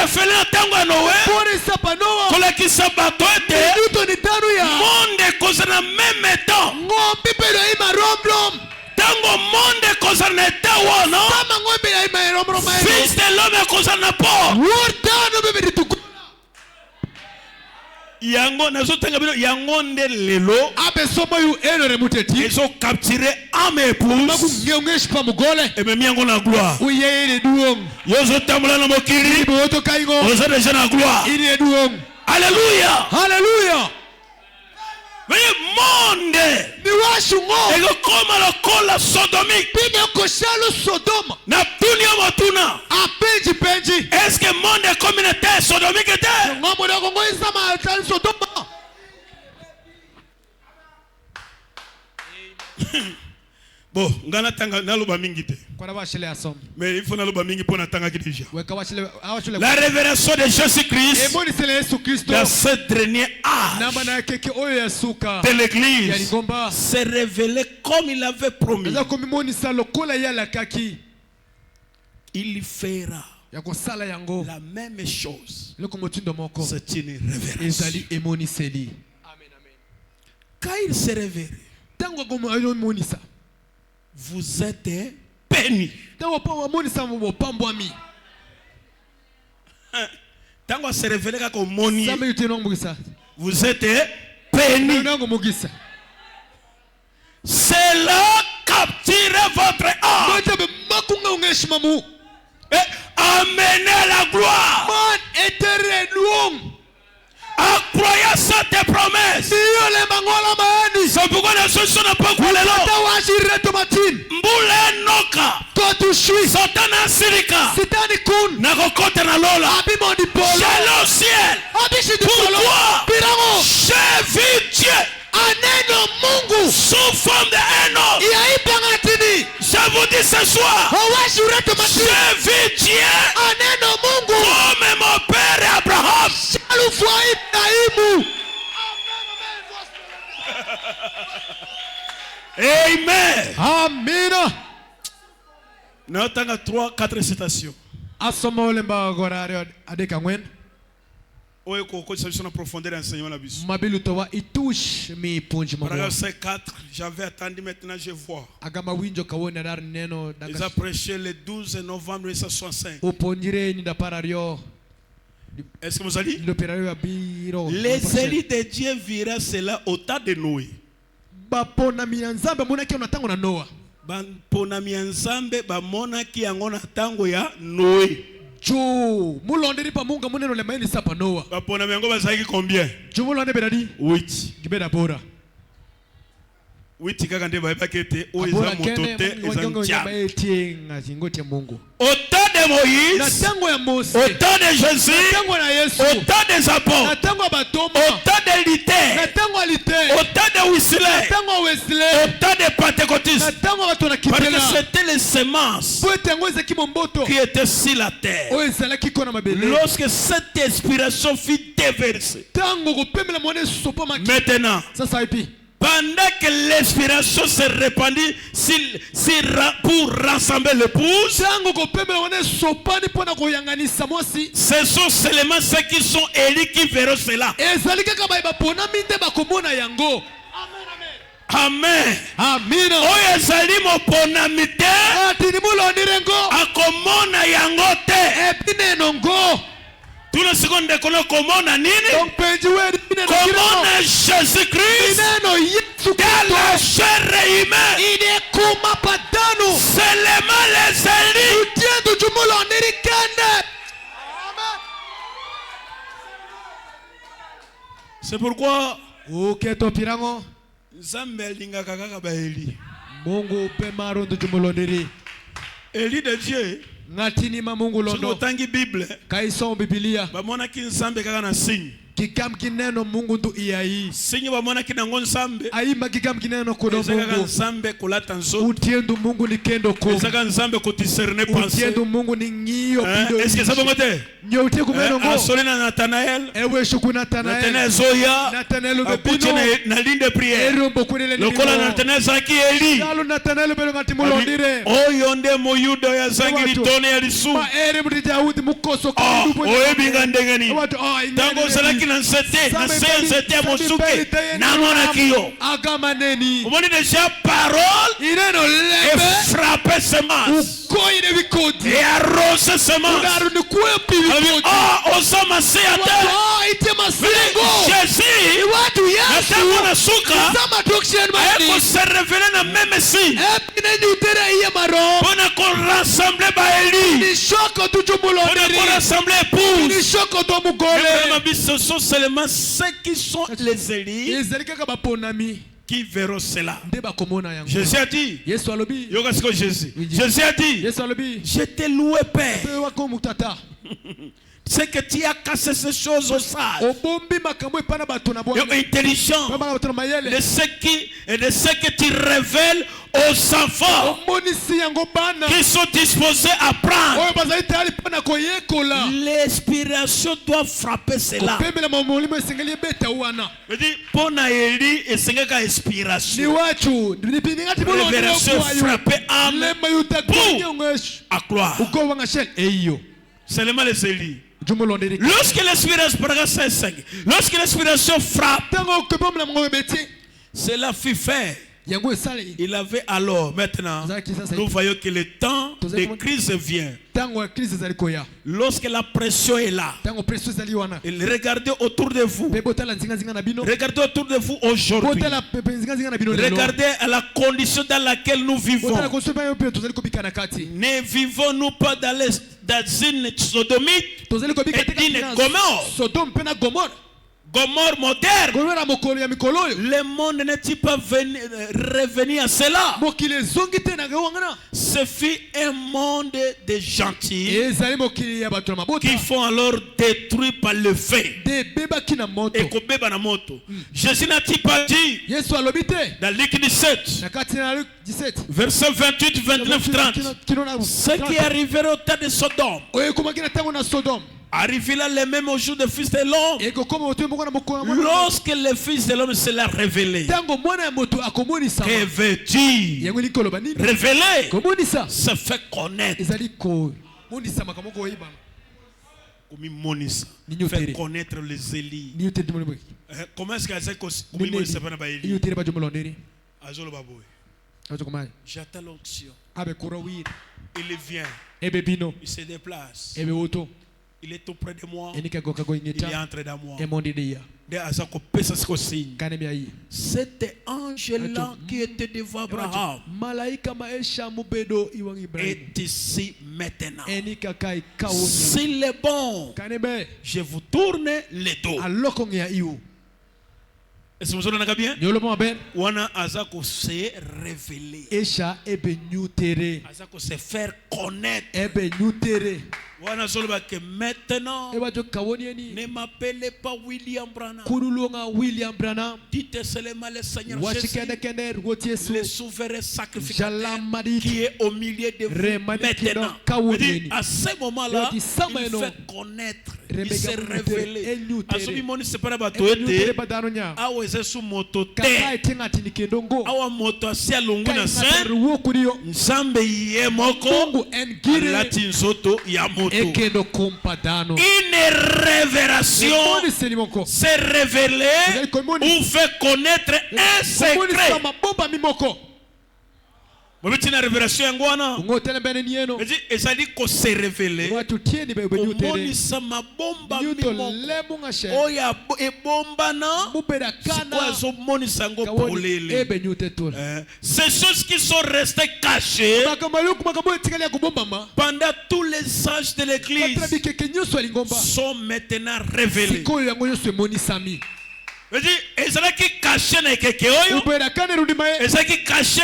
référé à Tango Noé. Pour qui s'abattait. Monde cause na même temps. Tango monde cause na temps non. Fils de l'homme cause na pas. Yango nazo tanga bilo yango nde lelo ils ont capturé âme et épouse et même yango na gloire yozo tamula na mokili ozo déjà na gloire. Alléluia, alléluia. Mais monde et le comme la cola sodomique na tunia matuna. Est-ce que monde est communauté sodomique était? Bon, ngana tanga naloba mingi te. Mais il faut naloba mingi pour natanga ki déjà. La révélation de Jésus-Christ dans ce dernier âge de l'église s'est révélé comme il avait promis. Il fera la même chose. C'est une révérence. Quand il s'est révélé, vous êtes bénis. Tant se révélé comme moni, vous êtes bénis. Cela capture votre âme et amenez la gloire. Croyez cette promesse. C'est pourquoi les choses ne pas quoi les Mbule noka. Satan asirika. Nakokote na lola. J'allais au ciel. Pourquoi? J'ai vu Dieu. Sous forme d'un homme. Je vous dis ce soir. J'ai vu Dieu. Comme mon père Abraham. Amen. Amen. Natanga 3-4 citations. Paragraphe 4, j'avais attendu, maintenant je vois. Ils ont prêché le 12 novembre 1965. Est-ce que vous allez? Les élites de Dieu virent cela au temps de Noé. Ponami nzambe ba mona ki yango na tango ya Noé. Ba ponami yango bazaki combien? 8. 8 kaka nde ba kete o eza moto te eza ntia. Au temps de de Moïse, au temps de Jésus, au temps des apôtres, au temps de Luther, au temps de Wesley, au temps des Pentecôtistes. Parce que c'était les semences qui étaient sur la terre. Lorsque cette inspiration fut déversée, maintenant, pendant que l'inspiration s'est répandue pour rassembler l'épouse, ce sont seulement ceux qui sont élus qui verront cela. Amen. Amen. Oyo ezali moponamite akomona yango te. Tout le seconde de komona nini? Komona Jésus-Christ dans la chair humaine. Seulement les élus. C'est pourquoi Nzambe alingaka kaka ba Eli. Mungu pe marondo tumulonderi. Eli de Dieu. Ngatinima Mungu londo. Sotangi Bible. Kaisoma Biblia. Bamona ki Nzambe kaka na signe. Kikam kineno Mungu ndu iyai. Signe bamona kinango Nzambe. Aima kikam kineno kodo Mungu. Ezaka Nzambe kulata nzoto. Utiendu Mungu ni kendo ko. Ezaka Nzambe ko discerner pensée. Utiendu Mungu ni ngiyo pido. Est-ce que ça va monter? Nyote kumeno ngo. Asolena Nathanaël. Ewe shuku Nathanaël. Nathanaël Zoya. Nathanaël Bebino. Na ligne de prière. Erombo kunele ni. Lokola Nathanaël zaki Eli. Nalo Nathanaël belo ngati mulondire. Oyonde moyudo ya zangi tone ya lisu. Ma ere mutija uti mukoso kwa ndupo. Oyebinga ndengani. Tango salaki na c'était mon souke. Namona kiyo. Agamaneni. Omoni déjà parole. Ireno lebe. Et frapper semence. Ukoyi de bikoti. Et arroser semence. Oh, osama seata. Jésus. Natamona suka. Eko se révéler na même signe. Pona qu'on rassemble ba Eli. Pona qu'on rassemble pour. Ce sont seulement ceux qui sont les élus qui verront cela. Jésus a dit, Jésus a dit, je t'ai loué Père. C'est que tu as cassé ces choses aux sages et intelligents de ce que tu révèles aux enfants qui sont disposés à prendre. L'inspiration doit frapper cela. Je dis, pour Naëli et Seigneur inspiration. Révélation frapper âme pour accroire. Seulement les élus. Lorsque l'inspiration frappe, cela fut fait. Il avait alors, maintenant, nous voyons que le temps de crise vient. Lorsque la pression est là, regardez autour de vous. Regardez autour de vous aujourd'hui. Regardez à la condition dans laquelle nous vivons. Ne vivons-nous pas dans une sodomite et une Gomorrhe? Gomorrhe moderne. Le monde n'est-il pas revenu à cela? Ce fut un monde de gentils qui font alors détruire par le feu. Jésus n'a-t-il pas dit dans Luc 17 verset 28, 29, 30 ce qui arrivera au temps de Sodome arrivé là le même au jour du Fils de l'homme. Lorsque le Fils de l'homme se l'a révélé, que veut-il révéler? Se fait connaître. Fait connaître les élus. Comment est-ce que j'attends l'onction. Il vient. Il se déplace. Il est auprès de moi. Il est entré dans moi. Cet ange-là qui était devant Abraham est ici maintenant. S'il est bon, je vous tourne le dos. Est-ce que vous entendez bien? Nyolomo ben. Wana azako se révéler. Esha ebe nyutere. Azako se faire connaître. Ebe nyutere. Wana zoloba que maintenant Eba jo kawonieni. ne m'appelez pas William Branham. Kurulonga William Branham. Dites seulement le Seigneur Jésus, Washikende kende rotiesu. le souverain sacrificateur Jalamadi. qui est au milieu de vous maintenant. Kawonieni. À ce moment-là, il Sameno. fait connaître, il Rebega s'est révélé. Enyutere. Asomimoni separa bato Enyutere ete badanonya. awa eza su moto Kaka te. etenga tinikendongo. Awa moto asi alongu na se Ruwo kuriyo. nzambe ye moko Kongo engire. alati nzoto ya moto. Ekendo kompadano. Une révélation Komoni selimoko. s'est révélée Komoni. ou fait connaître un Komoni secret. sama bomba mimoko. Mobitina révélation yango wana Ngotele bene nieno. edi ezali ko se révéler Watu tieni bebe nyutere. omonisa mabomba Nyuto mimoko lemu ngashe. oyo ebombana Mupeda sikoyo kana. azomonisa yango Kawoni polele. ebe nyute tole. Ces choses qui sont restées cachées Makambaluku makambo etikali ya kubombama. pendant tous les âges de l'église Katra bikeke nyuso alingomba. sont maintenant révélées. Sikoyo yango nyuso emoni sami. Edi ezalaki caché na ekeke oyo Ubeda kana rudimaye. ezalaki caché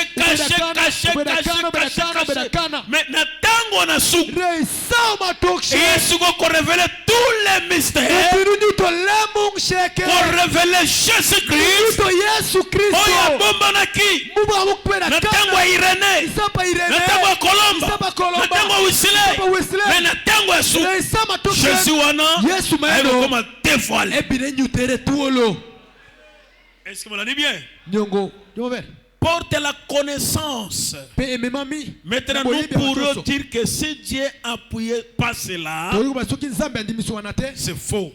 mais na tango na suku Reisa matokshe. yesu ko révéler tous les mystères, Biru nyuto lemu nsheke. ko révéler Jésus Christ Nyuto Yesu Kristo. oyo abombanaki Muba mukubeda na tango kana. ya Irene, Isapa Irene. na tango ya Kolomba, Isapa Kolomba. na tango ya Wesley, mais na tango ya suku Reisa matokshe. Jésus wana Yesu maeno. ayekokoma dévoilé. Ebine nyutere tuolo. Est-ce que vous l'avez bien? Nyongo. Nyongo ver. Porte la connaissance. Pe ememami. Maintenant, nous pourrons dire que si Dieu appuyait pas cela, c'est faux.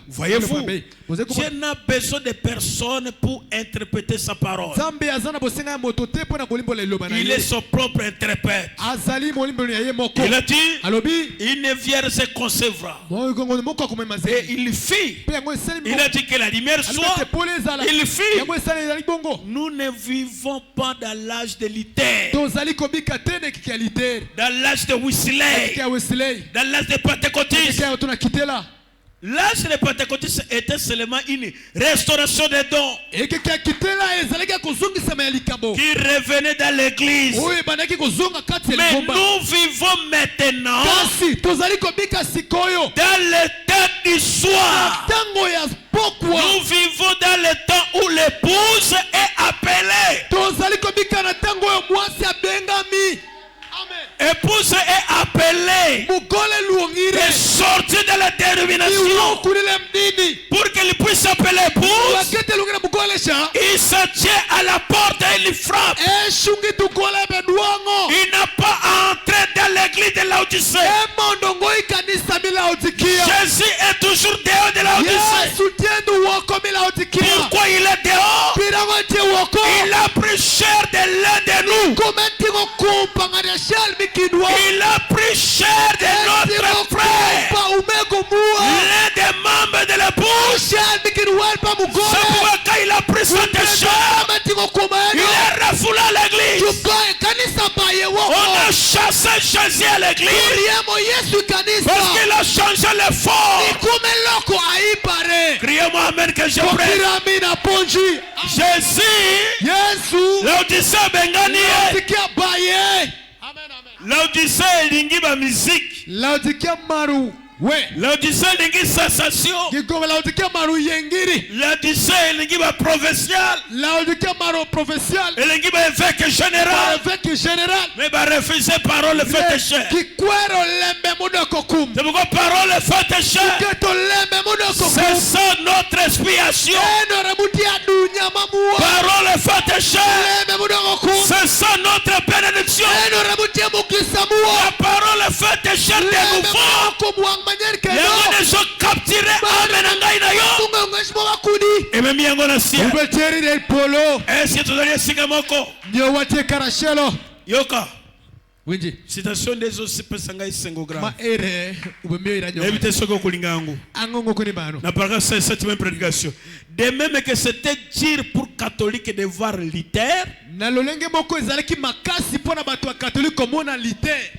Voyez-vous, Dieu n'a besoin de personne pour interpréter sa parole. Il est son propre interprète. Il a dit, une vierge se concevra. Et il fit. Il a dit que la lumière soit. Il fit. Nous ne vivons pas dans l'âge de Luther, dans l'âge de Wesley, dans l'âge de Pentecôtiste. L'âge de Pentecôtiste était seulement une restauration des dons qui revenait dans l'église. Mais nous vivons maintenant dans le temps du soir. Nous vivons dans le temps où l'épouse est appelée. Épouse est appelée et sortie de la détermination pour qu'elle puisse appeler épouse. Il se tient à la porte et il frappe. Il n'a pas à entrer dans l'église de Laodicée. Jésus est toujours dehors de Laodicée. Pourquoi il est dehors? Il a pris chair de l'un de nous. Il a pris chair de notre frère, l'un des membres de l'épouse. C'est pourquoi quand il a pris cette chair, il est refoulé à l'église. On a chassé Jésus à l'église parce qu'il a changé le fort. Criez-moi amen que je prie. Jésus, Laodicée bengani. Laodicée elingi ba musique. Laodicea maru. Ouais. Laodicée elingi sensation. Laodicea maru yengiri. Laodicée elingi ba provincial. Laodicea maru provincial. Elingi ba évêque général. Évêque général. Mais ba refuser parole fait cher. Kikwero lembe mudoko kum. C'est pourquoi parole fait cher. Kito lembe mudoko kum. C'est ça notre expiation. Parole fait cher. C'est ça notre bénédiction. La parole fait cher de nouveau. Les gens capturés et même yango na ciel. Est-ce que tu dois dire moko? Yoka. Winji. Citation des autres pesanga isengo grave. Ma ere ubemio iranyo. Évitez ce que kulinga yango. Angongo kuni bano. Na parole cette même prédication. De même que c'était dire pour catholique de voir Luther. Na lolenge moko ezalaki makasi pona bato ya catholique komona Luther.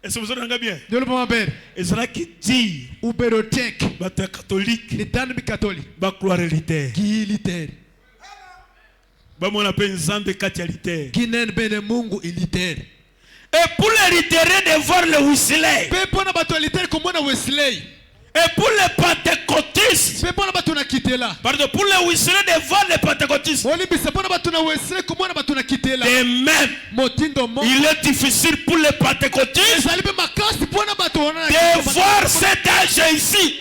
Est-ce que vous entendez bien? Et cela qui dit, uberotech, les catholiques, les dames catholiques, croire l'ité. qui liter, On appelle de catalité. qui n'en bene mungu iliter. Et pour les littéraires de voir le Wesley. Pepona bato iliter comme on a Wesley. Et pour les pentecôtistes. Pepona bato na kitela. Pardon, pour les Wesley de voir les pentecôtistes. Oli bisapona bato na Wesley comme on a bato na kitela. Et même, motindo mo. il est difficile pour les pentecôtistes de voir cet âge ici.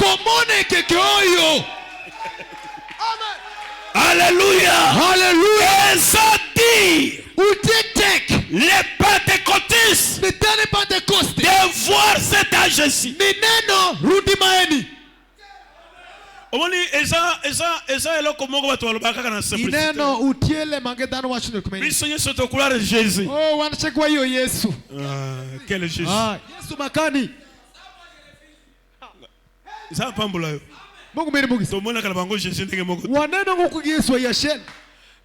Alléluia. Alléluia. Et ça dit, les pentecôtistes de voir cet âge ici. Jésus. Quel Jésus?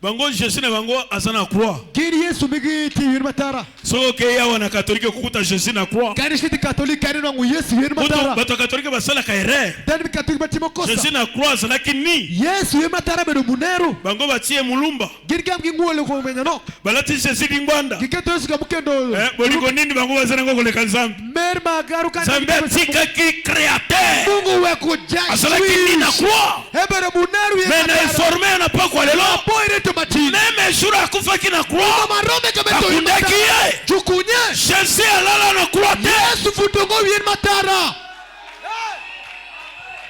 Bango Jésus na bango azana croix. Kiri Yesu migi ti yirma tara. So ke ya wana catholique kukuta Jésus na croix. Kari shiti catholique kari na Yesu yirma tara. Bato catholique basala ka erreur. Dan catholique batimo kosa. Jésus na croix lakini Yesu yirma tara be munero. Bango batie mulumba. Girgam ngole ko menyano. Balati Jésus dingwanda. Kiketo Yesu kamukendo. Boliko nini bango bazana ngo le kanzambi. Merma garu kan. Zambe tika ki créateur. Mungu we kujaji. Asala kini na croix. Ebere munero yirma tara. Mais informé na pas quoi lelo. Même jour à kufa qui na croix. Jésus alala na croix. Yesu futongo yirma tara.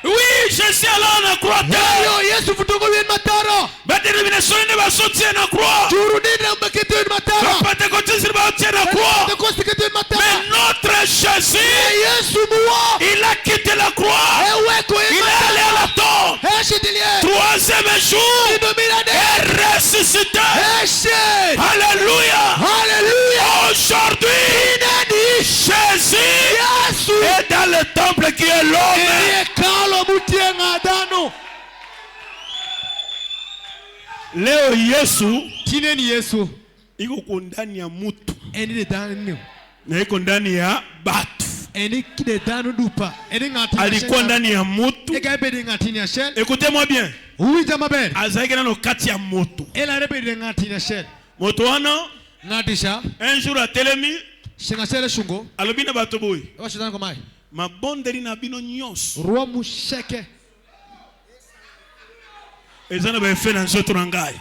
Oui, Jésus alala na croix. Yesu futongo yirma tara. Ba dénomination ne va sortir na croix. Jurudina mbakete yirma tara. Ba pentecôtiste va sortir na croix. Mais notre Jésus, il a quitté la croix. Il est allé à la tombe. Troisième jour, et ressuscité. Alléluia. Aujourd'hui, Jésus est dans le temple qui est l'homme. Leo Yesu iko ndani ya mutu. Na iko ndani ya batu. Alikuwa ndani ya mutu. Écoutez-moi bien. Azaki nano kati ya moto. Moto wana un jour a telemi alobi na bato boy mabondeli na bino nyonso eza na baefe na nzoto na ngai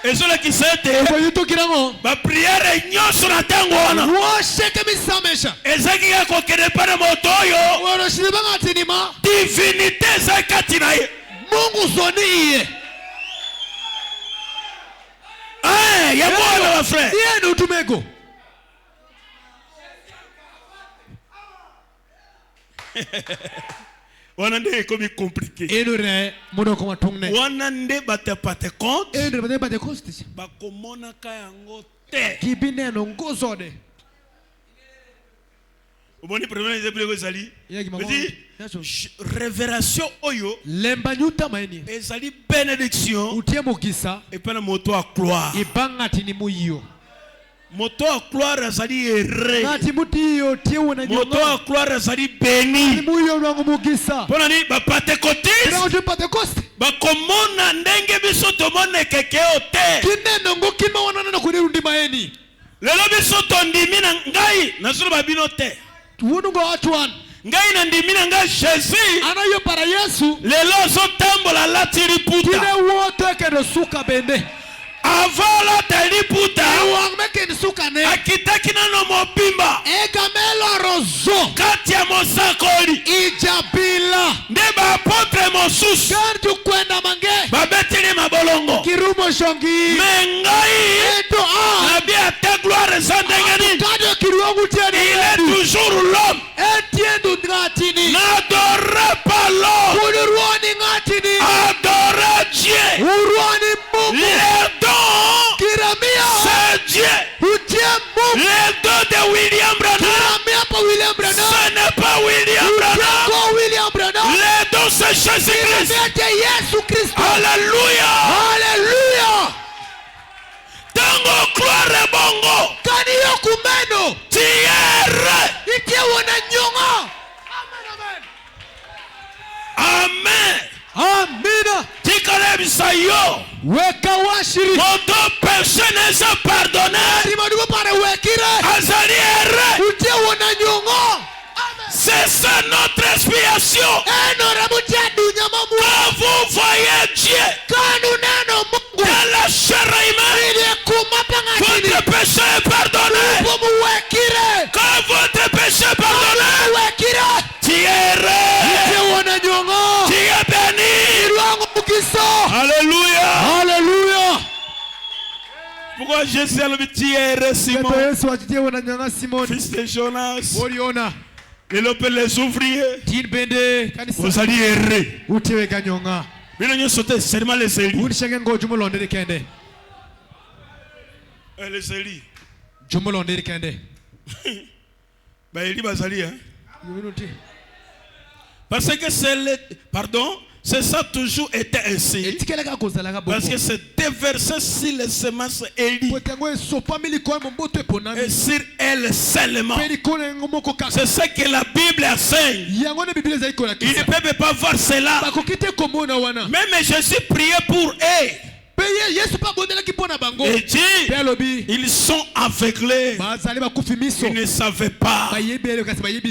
ezolakisa ete bapriere nyonso na ntango wana ezaki ya kokende mpa na moto oyo divinité eza kati na ye. Mungu zoni iye. Ya mwana wa frère. Yeye ni utumego. Wana nde komi compliqué. Enure mono koma tungne. Wana nde batapate compte. Enure batapate compte. Bakomona kayango te. Kibine no ngozode. Oboni premier exemple ezali. Révélation oyo lemba nyuta maeni ezali bénédiction utie mokisa epana moto a gloire ibangati ni muyo moto a gloire azali erré ngati mutiyo tie wona nyonga moto a gloire azali béni ni muyo lwangu mokisa pona ni ba Pentecôtiste ba komona ndenge biso tomone kekeo te kineno ngokima wana na kunirundi maeni lelo biso tondimi na ngai nazulu babino te wunu ngo atwan ngai na ndimina ngai Jésus anayo para Yesu lelo zotambola latiri puta kile wote kendo suka bende avala teliputa wangmeke ni suka ne akitaki nano mobimba egamelo rozo kati ya mosakoli ijabila nde baapôtre mosusu kantu kwenda mange babeteli mabolongo kirumo shongi mengai eto nabi ata gloire eza ndenge nini kado kiruongu tieni il est toujours l'homme etiendu ngatini n'adore pas l'homme kuruoni ngatini adore Dieu uruoni Mungu les dons kiramia c'est Dieu utie Mungu les dons de William Branham kiramia pa William Branham ce n'est pas William Branham William Branham les dons c'est Jésus-Christ Yesu Kristo alléluia alléluia tango gloire bongo kaniyo kumeno itie wona nyongo. Amen. Amina. Tikale bisayo. Weka washiri. Ton péché ne se pardonné. Rimadugo pare wekire. Azali erré. Utie wona nyongo. C'est ça notre expiation. Quand vous voyez Dieu dans la chair humaine, votre péché est pardonné. Quand votre péché est pardonné, tu es heureux. Tu es béni. Alléluia. Alléluia. Pourquoi Jésus a le petit heureux Simon, fils de Jonas? Et l'on peut les ouvriers. Vous allez errer. Mais nous sommes seulement les élus. Les élus. Parce que c'est le... Pardon. C'est ça toujours été ainsi. Parce que c'est déversé sur les semences Élie. Et sur elles seulement. C'est ce que la Bible enseigne. Il ne peut pas voir cela. Même Jésus priait pour eux. Et dit, ils sont aveuglés. Ils ne savaient pas.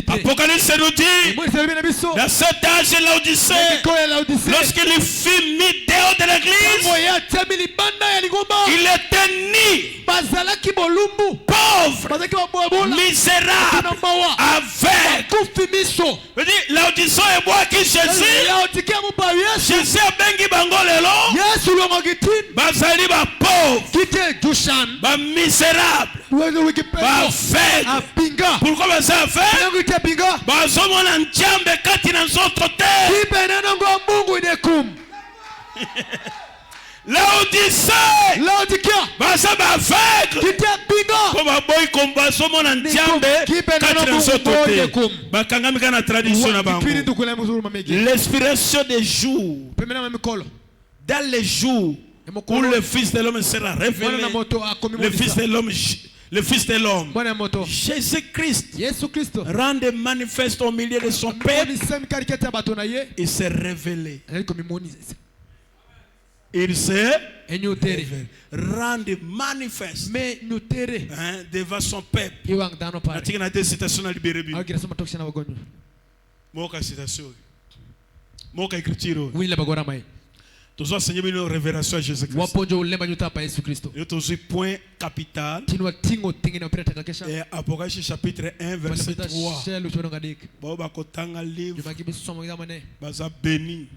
Apocalypse nous dit, dans cet âge de l'Odyssée, lorsqu'il fut mis dehors de l'église, il était ni pauvre, misérable, aveugle. L'Odyssée est moi qui Jésus. Jésus a bengi bangolelo. Bazali ba pauvre, ba misérable, ba aveugle. Pourquoi baza aveugle? Bazomona njambe kati na nzoto te. Laodicée, baza ba aveugle. Ko ba boy ko bazomona njambe kati na nzoto te. Bakangami kana tradition na bango. L'expiration des jours. Dans les jours où le Fils de l'homme sera révélé, le Fils de l'homme, Jésus-Christ, rende manifeste au milieu de son peuple. Il s'est révélé. Il s'est rende manifeste devant son peuple. Il y a des citations dans le Bible. Moka citation. Moka écriture. Tous enseigner une révélation à Jésus-Christ. Et tous point capital. Et Apocalypse chapitre 1 verset 3. Boba kotanga livre. Baza béni.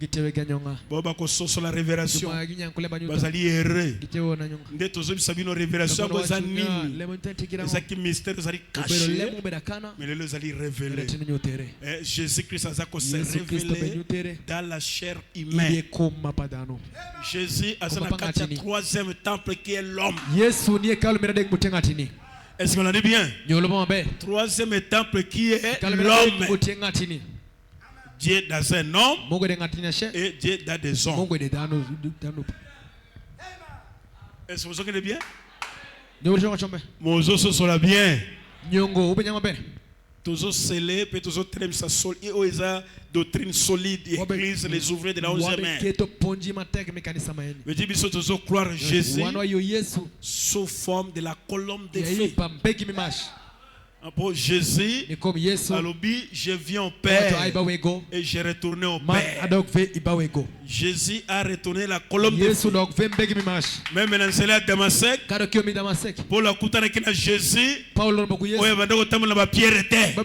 Boba kososo la révélation. Bazali erré. Nde tous sabi no révélation baza nini. Ezaki mystère ezali caché. Mais le ezali révélé. Jésus-Christ a se révélé dans la chair humaine. Jésus a le troisième temple qui est l'homme. Est-ce qu'on a dit bien? Troisième temple qui est l'homme. Dieu dans un homme et Dieu dans des hommes. Est-ce que vous entendez bien? Mon os sera bien. Toujours scellé, puis toujours très solide. Et ils ont doctrine solide. Église, les ouvriers de la 11e heure. Mais dis bien, toujours croire Jésus sous forme de la colonne de feu. Pour Jésus, je viens au Père et j'ai retourné au Père. Jésus a retourné la colonne de feu. Même dans celle à Damasek, pour la coutane qui a Jésus, où il va dans la pierre était.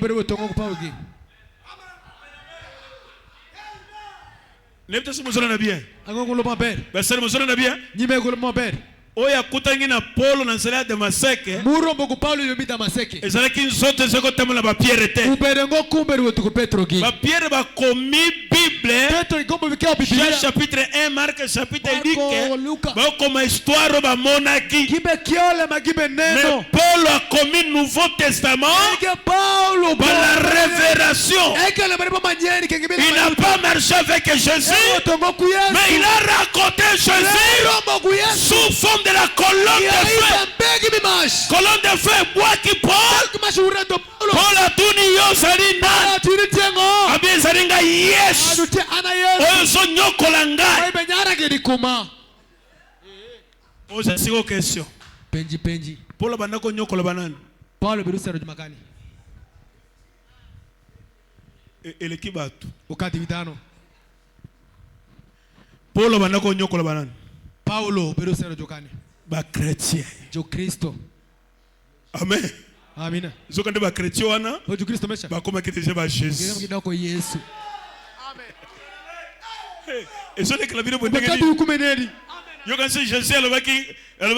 Oya kutangi na Paulo na nzela Damaseke. Ezalaki nzoto zeko tamula ba pierre te. Ba pierre ba komi Bible. Jean chapitre 1 Marc chapitre Luc. Ba comme histoire ba monaki. Mais Paul a commis Nouveau Testament. Par la révélation. Il n'a pas marché avec Jésus. Mais il a raconté Jésus sous forme de la colonne de feu. Colonne de feu, bois qui porte. Paul atuni yo zali na. Abi zalinga yes. Oyo so nyokola ngai. Oza siko question. Penji. Paul bandako nyokola banani. Paulo birusero jumakani. Eleki batu. Ukati vitano. Paulo bandako nyokola banani. Paulo birusero jukani. Ba chrétien. Jo Kristo. Amen. Amina. Zokande ba chrétien wana. Jo Kristo mesha. Ba koma kete ba Jésus. Ngiremu kidako Yesu. Amen. Ezo ne klabiro bondenge. Bakati ukumeneli. Yo kan se Jésus alobaki na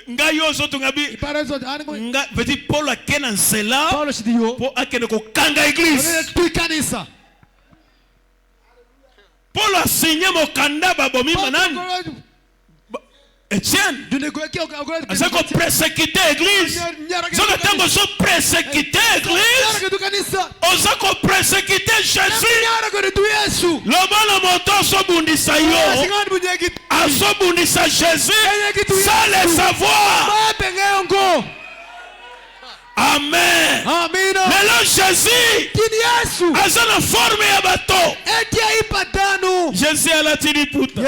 nga yo so tungabi. Nga petit Paul akena nsela. Paulo shidiyo. Po akene ko kanga église. Tuikanisa. Paul a signé mokanda babomi manani. Etienne, c'est qu'on persécuter l'église. C'est qu'on so persécuter l'église. On sait qu'on persécuter Jésus. Le bon moto so bundisa yo. A so bundisa Jésus. Sans le savoir. Amen. Mais là Jésus a son forme ya bato. Jésus a la tini puta.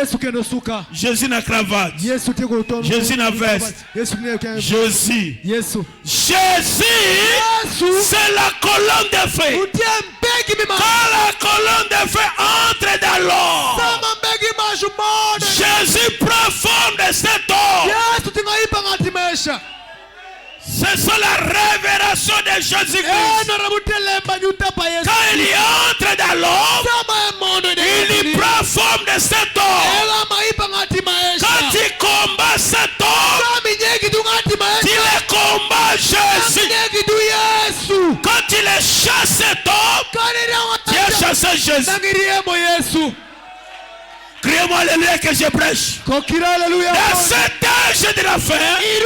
Jésus na cravate. Jésus na veste. Jésus. Jésus c'est la colonne de feu. Quand la colonne de feu entre dans l'eau, Jésus prend forme de cet homme. C'est ça la révélation de Jésus-Christ. Quand il entre dans l'homme, il prend forme de cet homme. Quand il combat cet homme, il combat Jésus. Quand il chasse cet homme, il a chassé Jésus. Criez-moi alléluia que je prêche. Dans cet âge de la fin, il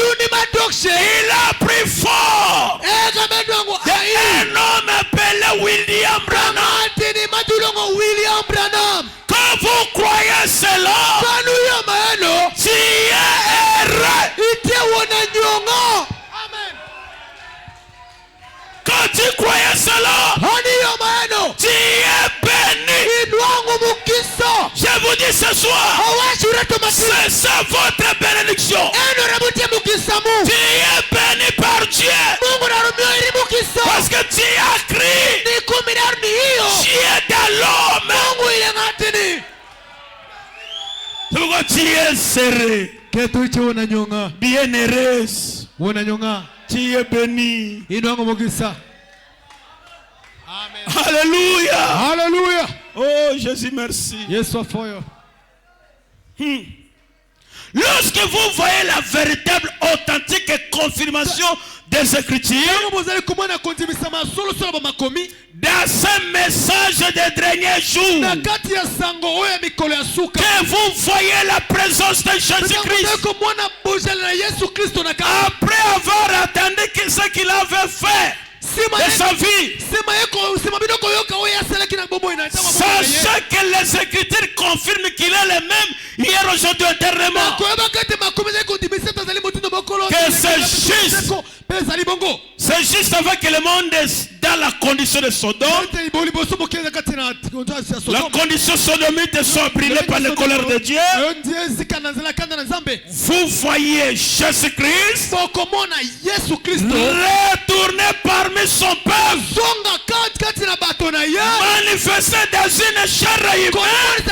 a pris fort un homme appelé William Branham. Quand vous croyez cela, tu es heureux. Quand tu croyais cela, tu es béni. Je vous dis ce soir, c'est ça votre bénédiction. Tu es béni par Dieu. Parce que tu as crié. Tu es dans l'homme. C'est pourquoi tu es serré. Bien heureuse. Tu es béni. Alléluia. Alléluia. Oh Jésus, merci. Lorsque vous voyez la véritable, authentique confirmation des Écritures, dans ce message des derniers jours, que vous voyez la présence de Jésus-Christ, après avoir attendu ce qu'il avait fait de sa vie, sachez que les Écritures confirment qu'il est le même hier, aujourd'hui, éternellement. Que c'est juste avant que le monde est dans la condition de Sodome, la condition sodomite soit brûlée par la colère de Dieu. Vous voyez Jésus-Christ retourner parmi son peuple, manifesté dans une chair humaine,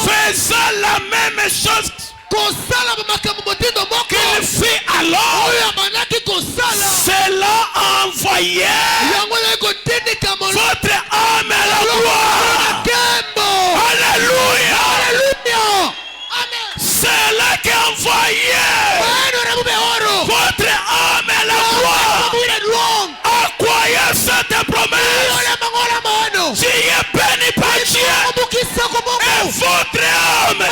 faisant la même chose qu'il fit alors. Cela envoyait votre âme à la gloire. Alléluia. C'est là qui envoyait votre âme à la gloire. À croire cette promesse, tu es béni par Dieu. Et votre âme est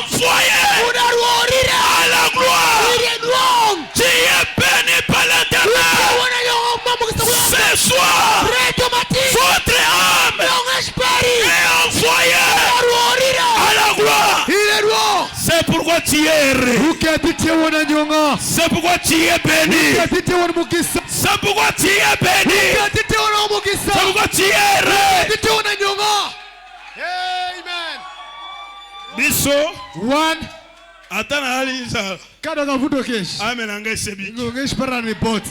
envoyée à la gloire. Tu es béni par l'Éternel. Ce soir, votre âme est envoyée à la gloire. C'est pourquoi tu es heureux. C'est pourquoi tu es béni. C'est pourquoi tu es béni. C'est pourquoi tu es heureux. Biso. One. Attends, Alisa. Kada kavuto kesh. Amen. Anga sebi. Ngesh para report.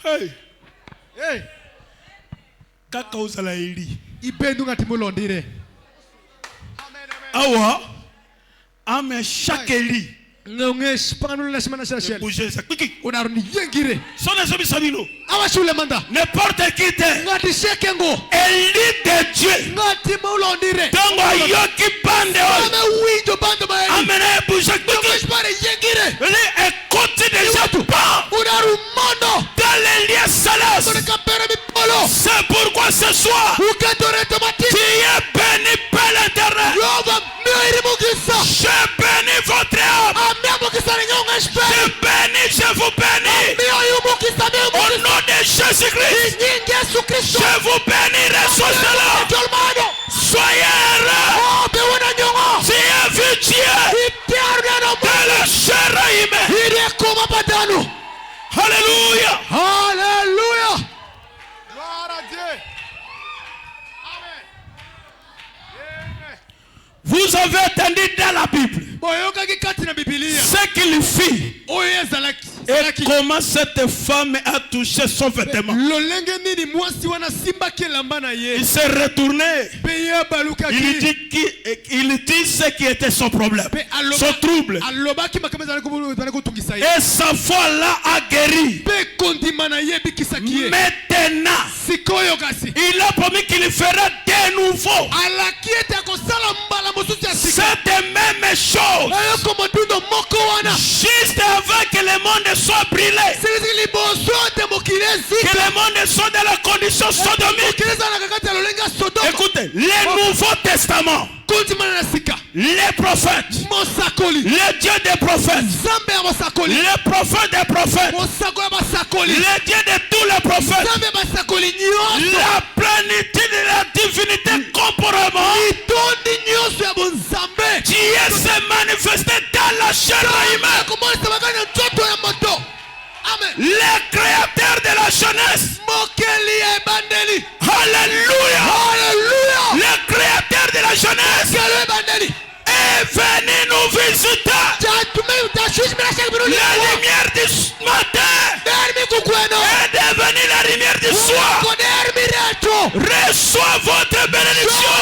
Hey. Hey. Kaka uzala ili. Ipendu ngati mulondire. Awa. Amen. Chaque eli. Ngesh para nula shimana shashel. Bouger ça. Kiki. Unaruni yengire. Sona sebi sabino. Awashule manda. N'importe qui te. Ngati shekengo. Eli de Dieu. Ngati mulondire. Tango yoki bande. Ame windo bando bae. Amen. Bouger. Ngesh para yengire. Eli écoute déjà pas. Unarumondo. Dans les liens célestes. C'est pourquoi ce soir, tu es béni par l'Éternel. Je bénis votre âme. Je bénis, je vous bénis. Au nom de Jésus-Christ, je vous bénis, reçois cela. Soyez heureux. Tu es vu Dieu de la chair humaine. Alléluia. Alléluia. Vous avez entendu dans la Bible ce qu'il fit et comment cette femme a touché son vêtement. Il s'est retourné. Il dit ce qui était son problème, son trouble. Et sa foi là a guéri. Maintenant, il a promis qu'il fera de nouveau cette même chose. Juste avant que le monde soit brûlé, que le monde soit dans la condition sodomique. Écoutez, le Nouveau Testament, les prophètes, le Dieu des prophètes, les prophètes des prophètes, le Dieu de tous les prophètes, la plénitude de la divinité corporellement, Dieu s'est manifesté dans la chair humaine. Le créateur de la jeunesse. Alléluia. Le créateur de la jeunesse est venu nous visiter. La lumière du matin est devenue la lumière du soir. Reçois votre bénédiction.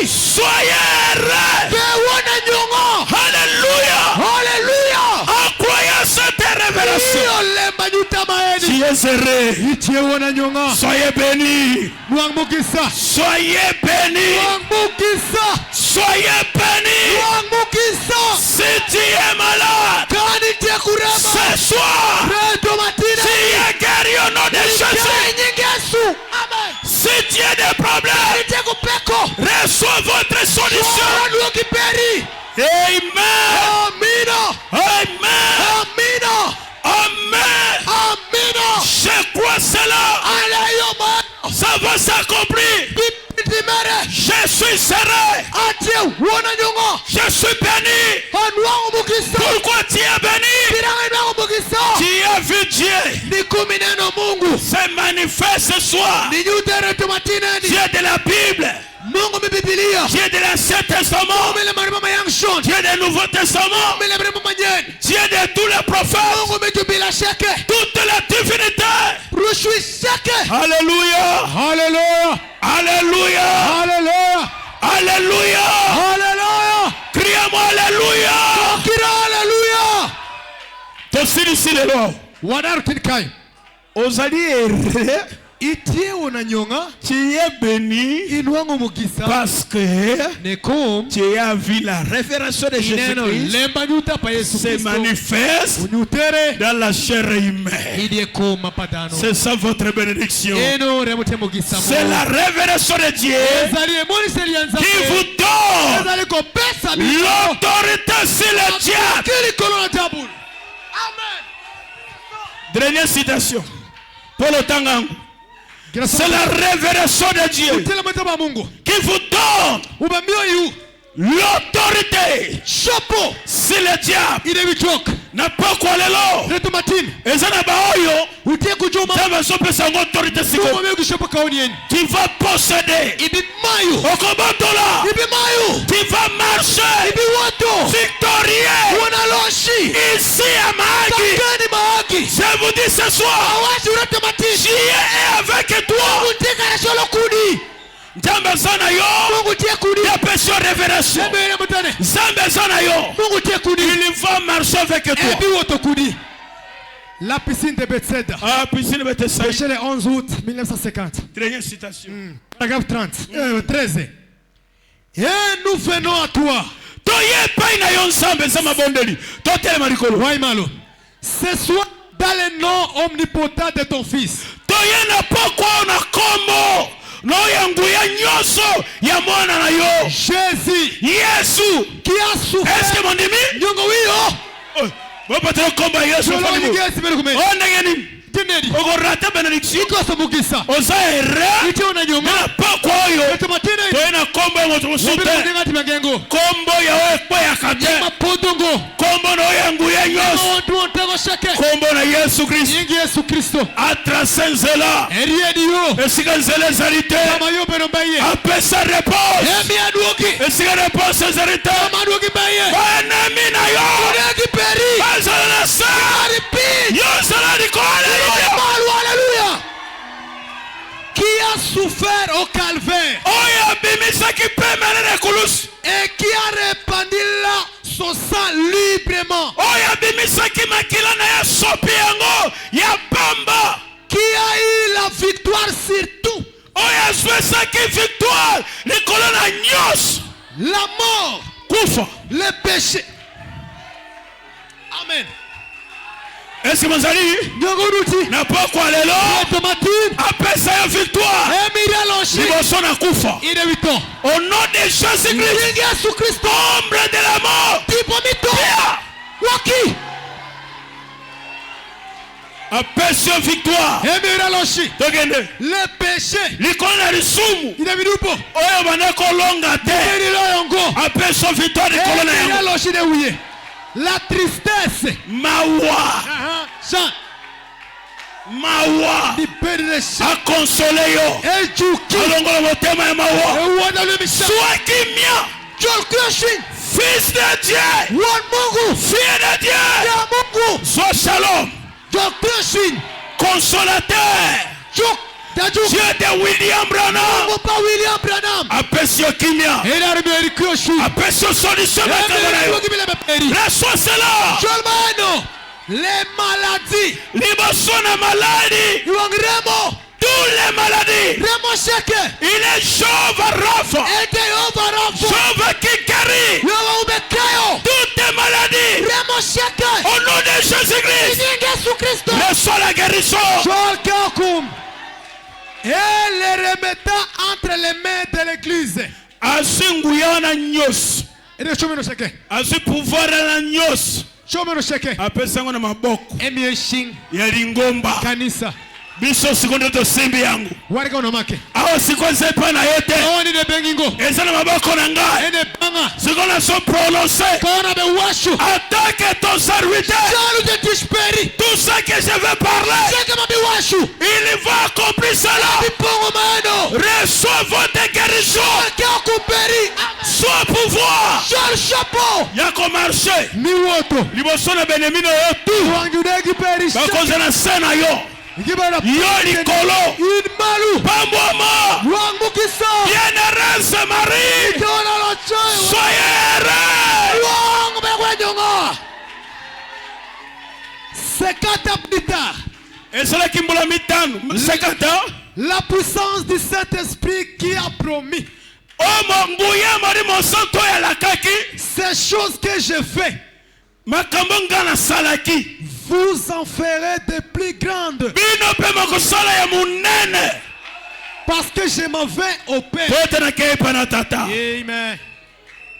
Soyez heureux. Alléluia. En croyant cette révélation, tu es heureux. Soyez bénis. Soyez bénis. Soyez bénis. Si tu es malade, ce soir, tu es guéri au nom de Jésus. Si tu as des problèmes, reçois votre solution. Amen. Amen. Amen. Je crois cela. Ça va s'accomplir. Je suis serré. Je suis béni. Pourquoi tu es béni? Tu as vu Dieu se manifeste ce soir. Dieu de la Bible, Dieu de l'Ancien Testament, Dieu du Nouveau Testament, Dieu de tous les prophètes, toute la divinité. Alléluia. Alléluia. Alléluia. Criez-moi Alléluia. Tosiri si lelo. Ozali heureux. Tu es béni parce que tu as vu la révélation de Jésus-Christ se manifeste dans la chair humaine. C'est ça votre bénédiction. C'est la révélation de Dieu qui vous donne l'autorité sur le diable. Dernière citation. Pour le Tangang. C'est la révélation de Dieu qui il vous donne l'autorité sur le diable. Na pokwa lelo ezana baoyo taba sope sango autorité siko tu vas posséder okobotola tu vas marcher victorieux ici à Mahagi. Je vous dis ce soir Dieu est avec toi. Nzambe sana yo ya péché révélation. Nzambe sana yo il va marcher avec toi. La piscine de Bethesda. Ah, piscine de Bethesda. Péché le 11 août 1950. Dernière citation. Paragraphe 30. 13. Et nous venons à toi. Toye paina yo nzambe sama bondeli. Totele marikolo. Waimalo. Ce soir dans le nom omnipotent de ton fils. Toye na pokwa na kombo. No yanguya nyoso ya mwana na yo Jésus Yesu qui a souffert. Est-ce que mon demi Nyongo wiyo bon patron combat Yesu on nageni Tinedi ogorata benediction ikoso mugisa oza era iti ona nyonga na poko yo tomatine toena kombo ngo tusute ngati magengo kombo ya wewe ya kate mapodongo kombo no yangu ya nyoso watu wote shake kombo na Yesu Kristo yingi Yesu Kristo atrasenzela eriediyo esikanzela zarite kama yo beno baye apesa réponse emi aduki esika réponse zarite kama aduki baye bana mina yo uregi peri bazala sa repeat yo saladi ko alléluia. Qui a souffert au calvaire et qui a répandu là son sang librement. Qui a eu la victoire sur tout. La mort, le péché. Amen. Est-ce que vous allez n'a pas quoi les lots après ça victoire au nom de Jésus-Christ ombre de la mort après sa victoire le péché après sa victoire la tristesse mawa a consolé yo alongola motema ya mawa sois kimia fils de Dieu fille de Dieu sois shalom consolateur Dieu de William Branham appelle kimia appelle solution reçois cela les maladies libosona maladie tous les maladies il est Jéhovah Rapha Jéhovah qui guérit toutes les maladies au nom de Jésus-Christ reçois la guérison et les remettant entre les mains de l'église. Asinguyana nyos. Asi pouvoir la nyos. Apesa ngona maboko. Ya lingomba. Kanisa. Biso sikonde to simbi yangu. Warika unamake. Aho sikonze pana yote. Oni de bengingo. Ezana maboko na ngai. Ene banga. Sikona so prononcer. Kona be washu. Attaque ton serviteur. Jalu de tisperi. Tout ce que je vais parler. Seka mabi washu. Il va accomplir cela. Bipongo maeno. Reçois votre guérison. Soit pouvoir. Jal chapeau. Yako marché. Miwoto. Liboso na benemino yo tu. Wangudegi peri. Bakoze na sena yo. Yo likolo Pambouama Bienheureuse Marie soyez heureux. Sekata plus tard la puissance du Saint-Esprit qui a promis ces choses que je fais vous en ferez de plus grandes. Parce que je m'en vais au Père. Amen.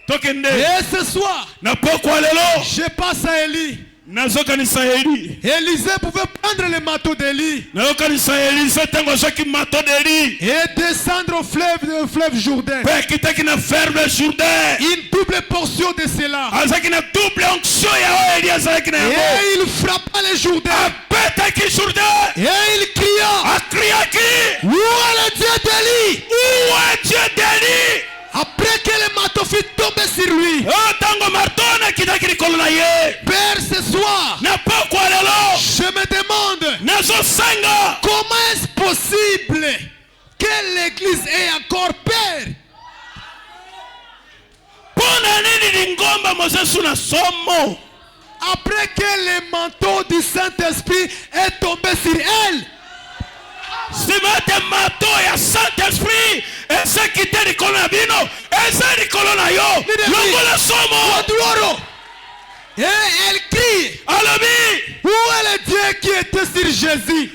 Et ce soir, je passe à Élie. Élisée pouvait prendre le manteau d'Élie et descendre au fleuve Jourdain. Une double portion de cela. Et il frappa le Jourdain. Et il cria. Où est le Dieu d'Élie? Après que le marteau fut tombé sur lui. Père, ce soir, je me demande comment est-ce possible que l'église ait encore peur? Après que le manteau du Saint-Esprit est tombé sur elle. Et elle crie. Où est le Dieu qui était sur Jésus?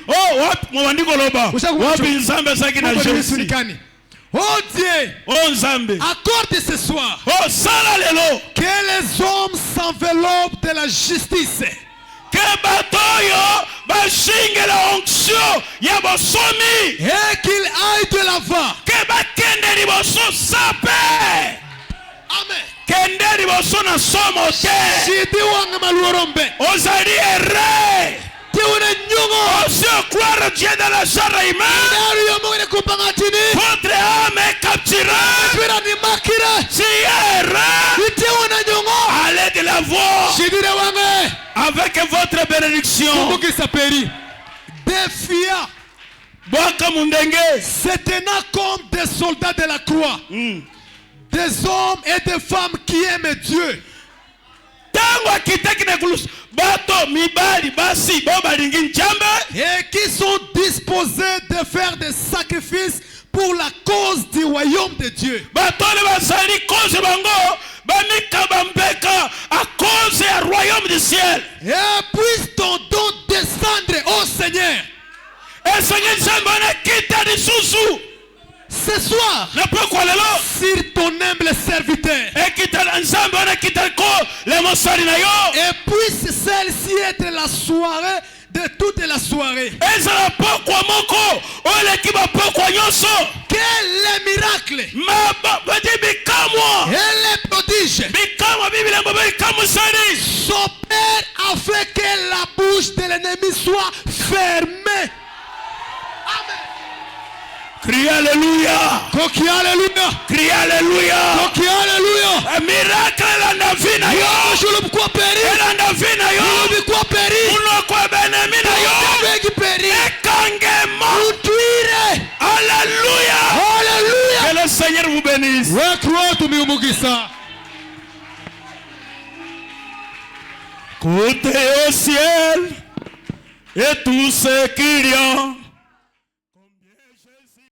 Oh Dieu, accorde ce soir que les hommes s'enveloppent de la justice. Et qu'il aille de l'avant. Amen. Croire Dieu dans la votre âme est capturée. Allez de l'avant avec votre bénédiction. Se tenant comme des soldats de la croix, des hommes et des femmes qui aiment Dieu, et qui sont disposés de faire des sacrifices pour la cause du royaume de Dieu. Et puisse ton don descendre au Seigneur. Ce soir, sur ton humble serviteur, et puisse celle-ci être la soirée de toute la soirée. Que les miracles et les prodiges s'opèrent afin que la bouche de l'ennemi soit fermée. Amen. Crie Alléluia. Crie Alléluia. Crie Alléluia. Crie Alléluia. Un miracle est la navina yo. Je le crois péri. Et la navina yo. Je le crois péri. Uno kwa benemina yo. Je péri. Ekangema. Alléluia. Alléluia. Que le Seigneur vous bénisse. Ouais, crois tu miumugisa. Côté au ciel et tout ce qu'il y a.